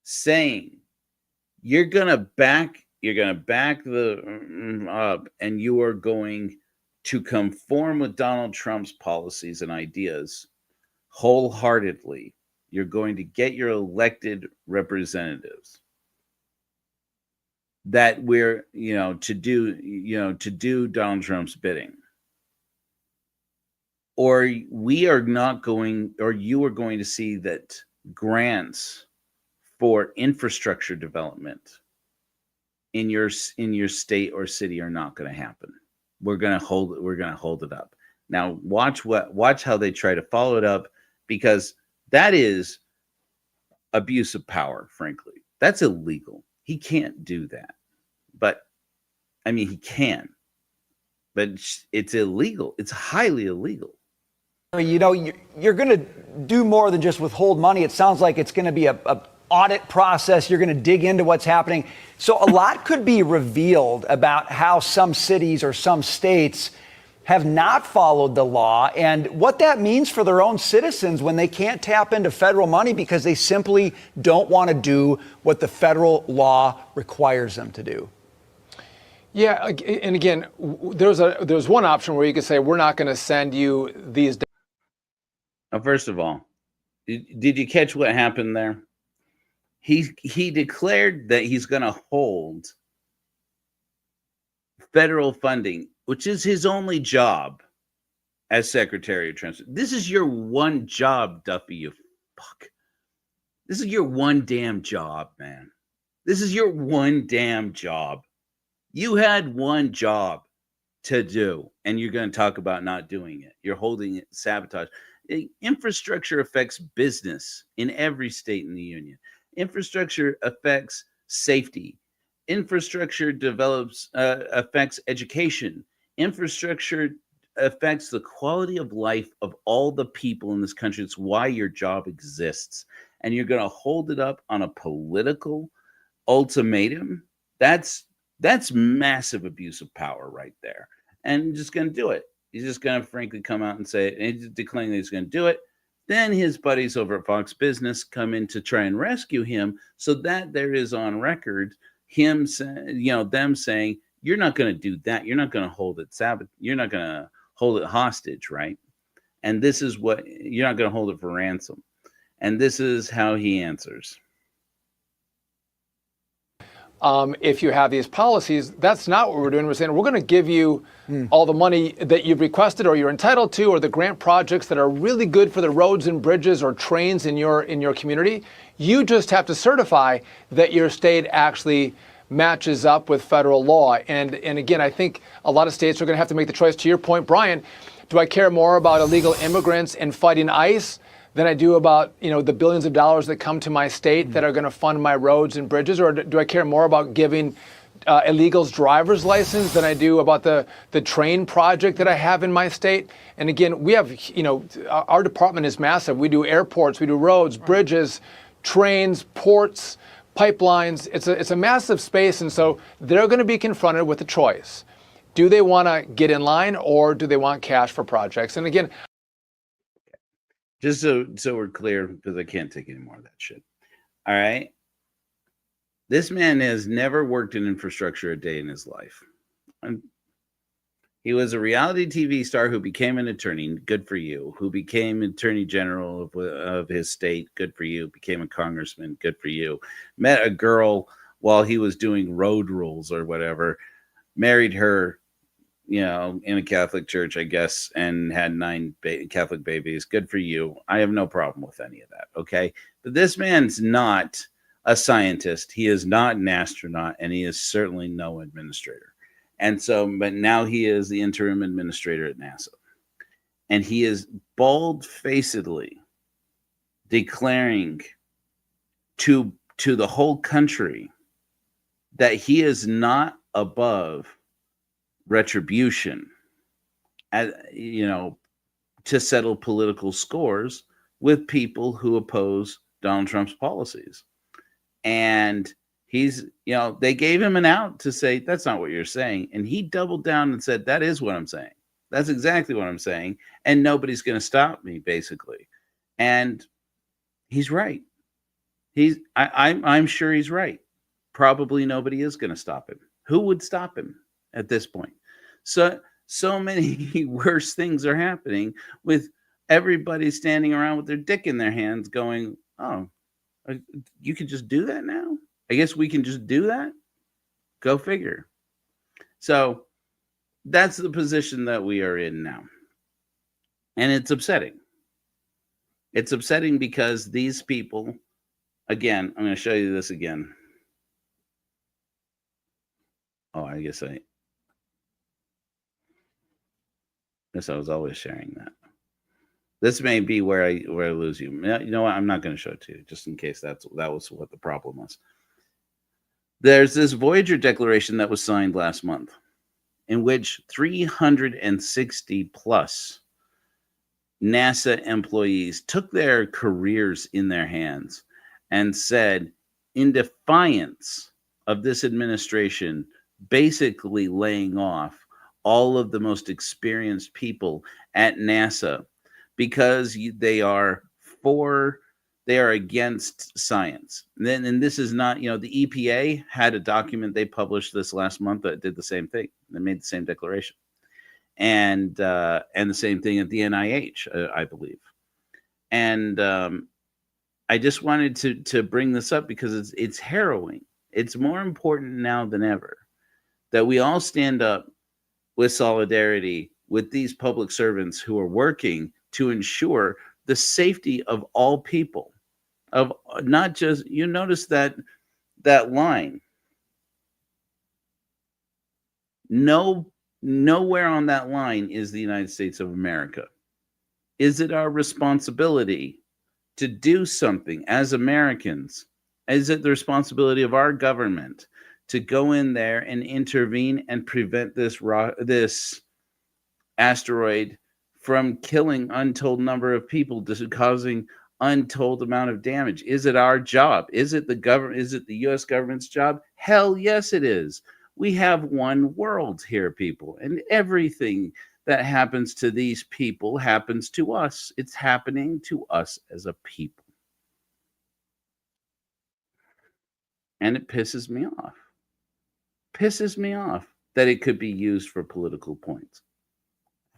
saying you're gonna back the up, and you are going to conform with Donald Trump's policies and ideas wholeheartedly. You're going to get your elected representatives that we're, to do Donald Trump's bidding. Or we are not going, or you are going to see that grants for infrastructure development in your state or city are not going to happen. We're going to hold it up. Now watch how they try to follow it up, because that is abuse of power, frankly. That's illegal. He can't do that. But I mean, he can. But it's illegal. It's highly illegal. You're going to do more than just withhold money. It sounds like it's going to be a audit process. You're going to dig into what's happening. So a lot could be revealed about how some cities or some states have not followed the law and what that means for their own citizens when they can't tap into federal money because they simply don't want to do what the federal law requires them to do. Yeah, and again, there's one option where you could say we're not going to send you these. Now, first of all, did you catch what happened there? He declared that he's going to hold federal funding, which is his only job as Secretary of Transportation. This is your one job, Duffy, you fuck. This is your one damn job, man. This is your one damn job. You had one job to do, and you're going to talk about not doing it. You're holding it sabotage. Infrastructure affects business in every state in the union. Infrastructure affects safety. Infrastructure affects education. Infrastructure affects the quality of life of all the people in this country. It's why your job exists. And you're going to hold it up on a political ultimatum. That's massive abuse of power right there. And you're just going to do it. He's just going to frankly come out and say it, and he's declaring that he's going to do it. Then his buddies over at Fox Business come in to try and rescue him, so that there is on record them saying, you're not going to do that. You're not going to hold it You're not going to hold it hostage, right? And this is what you're not going to hold it for ransom. And this is how he answers. If you have these policies, that's not what we're doing. We're saying we're going to give you all the money that you've requested or you're entitled to, or the grant projects that are really good for the roads and bridges or trains in your community. You just have to certify that your state actually matches up with federal law. And again, I think a lot of states are going to have to make the choice. To your point, Brian, do I care more about illegal immigrants and fighting ICE than I do about, the billions of dollars that come to my state that are going to fund my roads and bridges? Or do I care more about giving illegals driver's license than I do about the train project that I have in my state? And again, we have, our department is massive. We do airports, we do roads, bridges, trains, ports, pipelines. It's a massive space. And so they're going to be confronted with a choice. Do they want to get in line, or do they want cash for projects? And again, just so we're clear, because I can't take any more of that shit. All right. This man has never worked in infrastructure a day in his life. And he was a reality TV star who became an attorney. Good for you. Who became attorney general of his state. Good for you. Became a congressman. Good for you. Met a girl while he was doing road rules or whatever. Married her, in a Catholic church, I guess, and had 9 Catholic babies. Good for you. I have no problem with any of that. Okay. But this man's not a scientist. He is not an astronaut, and he is certainly no administrator. And so, but now he is the interim administrator at NASA. And he is bald-facedly declaring to the whole country that he is not above retribution, to settle political scores with people who oppose Donald Trump's policies. And he's, they gave him an out to say, that's not what you're saying. And he doubled down and said, that is what I'm saying. That's exactly what I'm saying. And nobody's going to stop me, basically. And he's right. I'm sure he's right. Probably nobody is going to stop him. Who would stop him at this point? So many worse things are happening with everybody standing around with their dick in their hands going, oh, you can just do that now? I guess we can just do that? Go figure. So that's the position that we are in now. And it's upsetting. It's upsetting because these people, again, I'm going to show you this again. Oh, I guess I was always sharing that. This may be where I lose you. You know what? I'm not going to show it to you, just in case that was what the problem was. There's this Voyager declaration that was signed last month, in which 360 plus NASA employees took their careers in their hands and said, in defiance of this administration basically laying off all of the most experienced people at NASA because they are against science. And this is not, the EPA had a document they published this last month that did the same thing. They made the same declaration. And the same thing at the NIH, I believe. And I just wanted to bring this up because it's harrowing. It's more important now than ever that we all stand up with solidarity with these public servants who are working to ensure the safety of all people, of not just, you notice that line. Nowhere on that line is the United States of America. Is it our responsibility to do something as Americans? Is it the responsibility of our government to go in there and intervene and prevent this asteroid from killing untold number of people, causing untold amount of damage? Is it our job? Is it the US government's job? Hell yes, it is. We have one world here, people, and everything that happens to these people happens to us. It's happening to us as a people. And it pisses me off. That it could be used for political points.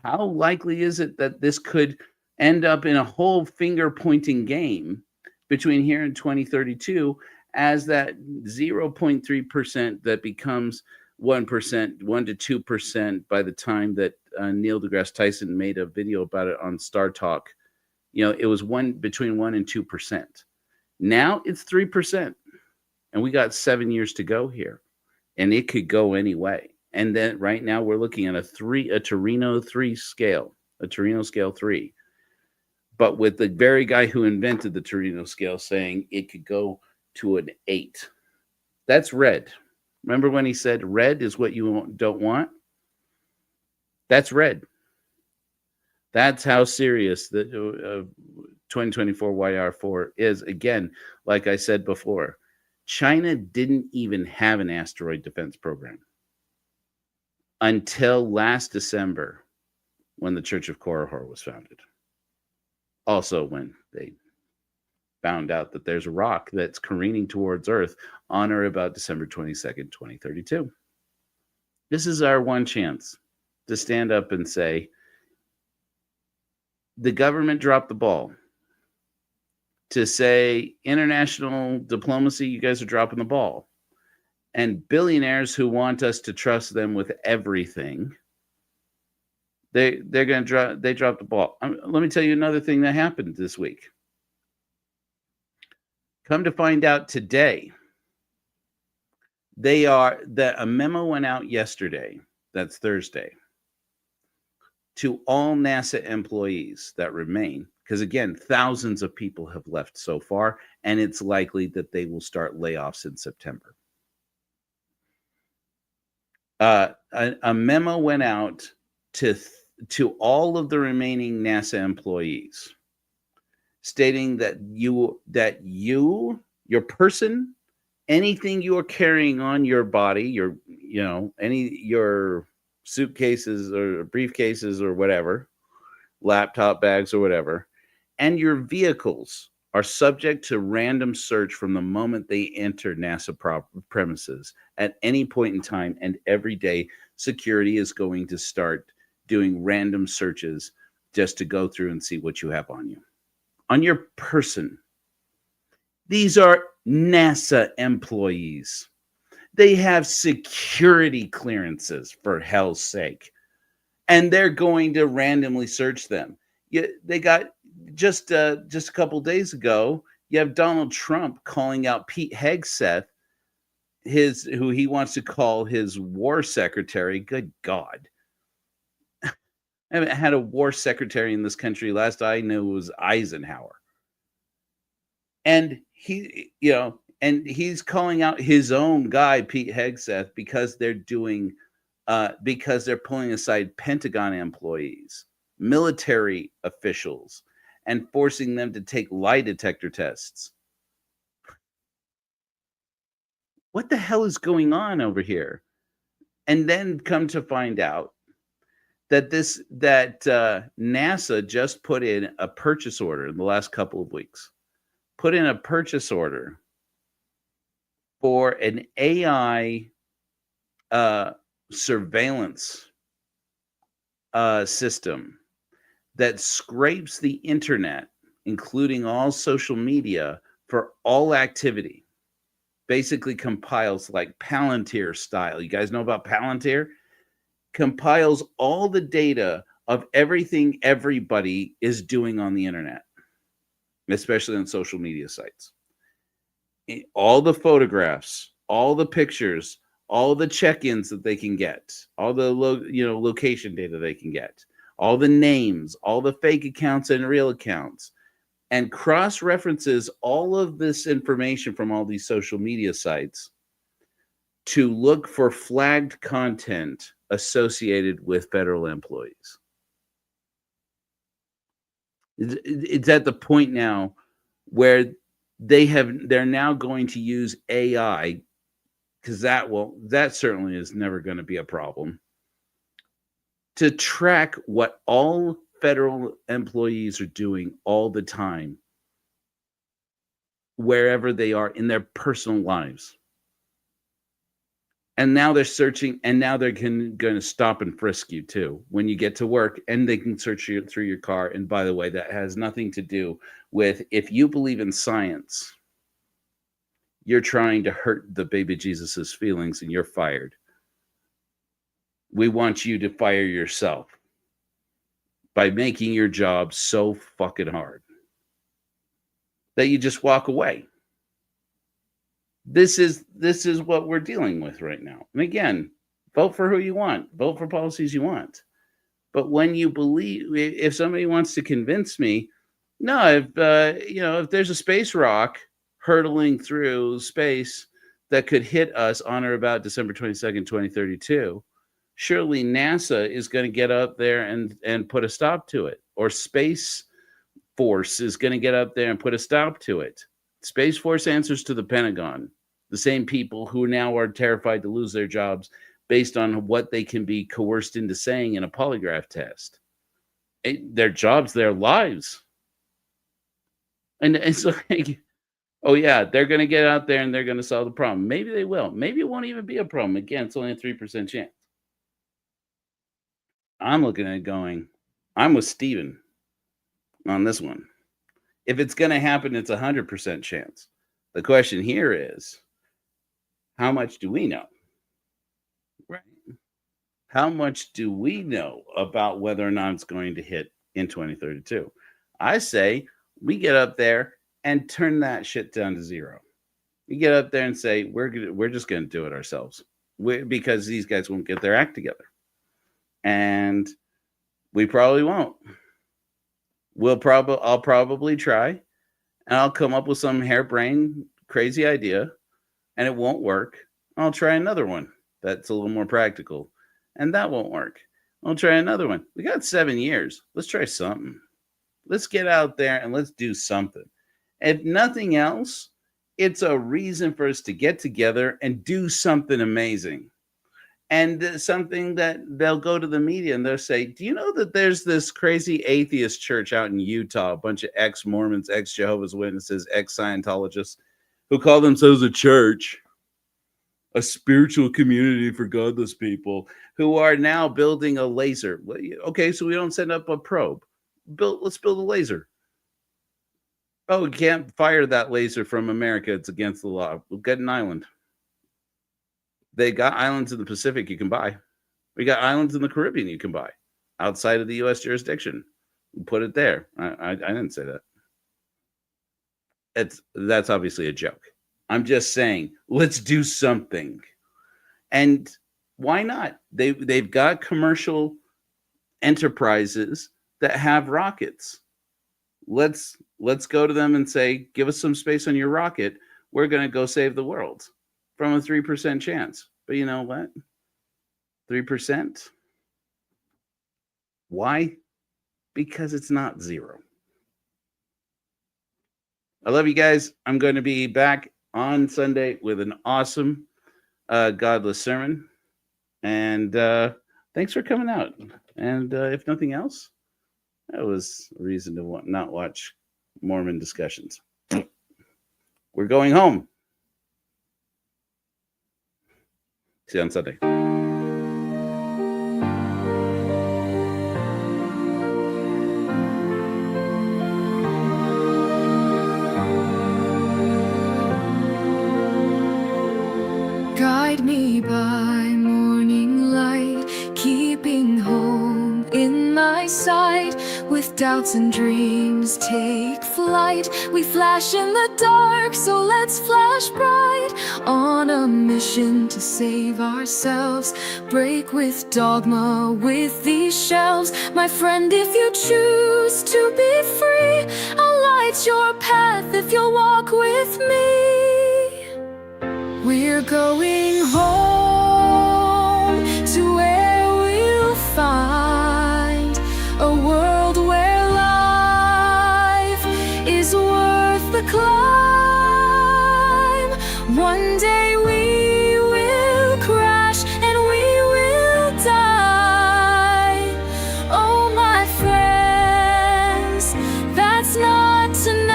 How likely is it that this could end up in a whole finger-pointing game between here and 2032 as that 0.3% that becomes 1%, 1 to 2% by the time that Neil deGrasse Tyson made a video about it on Star Talk? It was between 1 and 2%. Now it's 3%. And we got 7 years to go here. And it could go any way. And then right now we're looking at a Torino scale 3. But with the very guy who invented the Torino scale saying it could go to an 8. That's red. Remember when he said red is what you don't want? That's red. That's how serious the 2024 YR4 is. Again, like I said before, China didn't even have an asteroid defense program until last December when the Church of Korihor was founded. Also, when they found out that there's a rock that's careening towards Earth on or about December 22nd, 2032. This is our one chance to stand up and say, the government dropped the ball. To say, international diplomacy, you guys are dropping the ball. And billionaires who want us to trust them with everything, they dropped the ball. Let me tell you another thing that happened this week. Come to find out today, a memo went out yesterday, that's Thursday, to all NASA employees that remain, because again, thousands of people have left so far, and it's likely that they will start layoffs in September. A memo went out to all of the remaining NASA employees stating that your person, anything you are carrying on your body, your suitcases or briefcases or whatever, laptop bags or whatever, and your vehicles are subject to random search from the moment they enter NASA premises at any point in time. And every day, security is going to start doing random searches just to go through and see what you have on you. On your person. These are NASA employees. They have security clearances, for hell's sake. And they're going to randomly search them. They got just a couple days ago, you have Donald Trump calling out Pete Hegseth, who he wants to call his war secretary. Good God. I haven't had a war secretary in this country. Last I knew was Eisenhower. And he's calling out his own guy, Pete Hegseth, because they're pulling aside Pentagon employees, military officials, and forcing them to take lie detector tests. What the hell is going on over here? And then come to find out that NASA just put in a purchase order in the last couple of weeks. Put in a purchase order for an AI surveillance system that scrapes the internet, including all social media, for all activity. Basically compiles like Palantir style. You guys know about Palantir? Compiles all the data of everything everybody is doing on the internet, especially on social media sites. All the photographs, all the pictures, all the check-ins that they can get, all the location data they can get, all the names, all the fake accounts and real accounts, and cross-references all of this information from all these social media sites to look for flagged content associated with federal employees. It's at the point now where they're now going to use AI, because that certainly is never going to be a problem, to track what all federal employees are doing all the time, wherever they are in their personal lives. And now they're searching, and now they're going to stop and frisk you too when you get to work, and they can search you through your car. And by the way, that has nothing to do with, if you believe in science, you're trying to hurt the baby Jesus's feelings, and you're fired. We want you to fire yourself by making your job so fucking hard that you just walk away. This is what we're dealing with right now. And again, vote for who you want, vote for policies you want. But when you believe, if somebody wants to convince me, no, if there's a space rock hurtling through space that could hit us on or about December 22nd, 2032, surely NASA is going to get up there and put a stop to it, or Space Force is going to get up there and put a stop to it. Space Force answers to the Pentagon, the same people who now are terrified to lose their jobs based on what they can be coerced into saying in a polygraph test. Their jobs, their lives. And it's like, oh yeah, they're going to get out there and they're going to solve the problem. Maybe they will. Maybe it won't even be a problem. Again, it's only a 3% chance. I'm looking at it going, I'm with Steven on this one. If it's going to happen, it's 100% chance. The question here is, how much do we know? Right. How much do we know about whether or not it's going to hit in 2032? I say we get up there and turn that shit down to zero. We get up there and say, we're just going to do it ourselves, because these guys won't get their act together. And we probably won't. I'll probably try, and I'll come up with some harebrained crazy idea, and it won't work. I'll try another one that's a little more practical, and that won't work. I'll try another one. We got 7 years. Let's try something. Let's get out there and let's do something. If nothing else, it's a reason for us to get together and do something amazing. And something that they'll go to the media and they'll say, do you know that there's this crazy atheist church out in Utah, a bunch of ex-Mormons, ex-Jehovah's Witnesses, ex-Scientologists who call themselves a church, a spiritual community for godless people, who are now building a laser. Okay, so we don't send up a probe. Let's build a laser. Oh, we can't fire that laser from America. It's against the law. We'll get an island. They got islands in the Pacific you can buy. We got islands in the Caribbean you can buy outside of the U.S. jurisdiction. We put it there. I didn't say that. That's obviously a joke. I'm just saying, let's do something. And why not? They've got commercial enterprises that have rockets. Let's go to them and say, give us some space on your rocket. We're going to go save the world from a 3% chance. But you know what? 3%? Why? Because it's not zero. I love you guys. I'm going to be back on Sunday with an awesome godless sermon. And thanks for coming out. And if nothing else, that was a reason to not watch Mormon discussions. We're going home. See you on Sunday. Guide me by morning light, keeping home in my sight. With doubts and dreams take flight. We flash in the dark, so let's flash bright. On a mission to save ourselves. Break with dogma, with these shelves. My friend, if you choose to be free, I'll light your path if you'll walk with me. We're going home to where we'll find a world where life is worth the climb. One day we will crash and we will die. Oh, my friends, that's not tonight.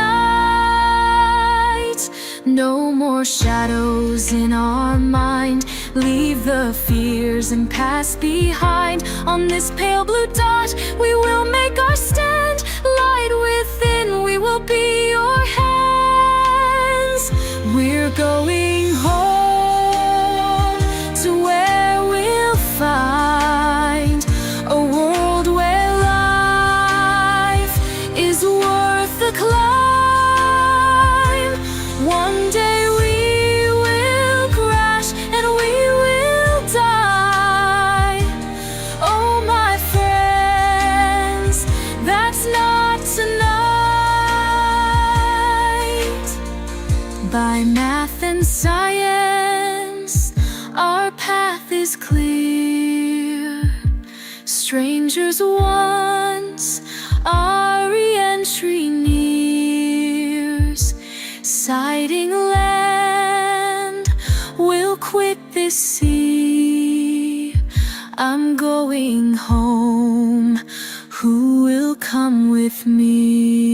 No more shadows in our mind. Leave the fears and past behind. On this pale blue dot, we will make our stand. Light within, we will be your hands. We're going home to where we'll find a world where life is worth the climb. One day we will crash and we will die. Oh, my friends, that's not tonight. By math and science, our path is clear. Strangers once, our re-entry nears. Sighting land, we'll quit this sea. I'm going home, who will come with me?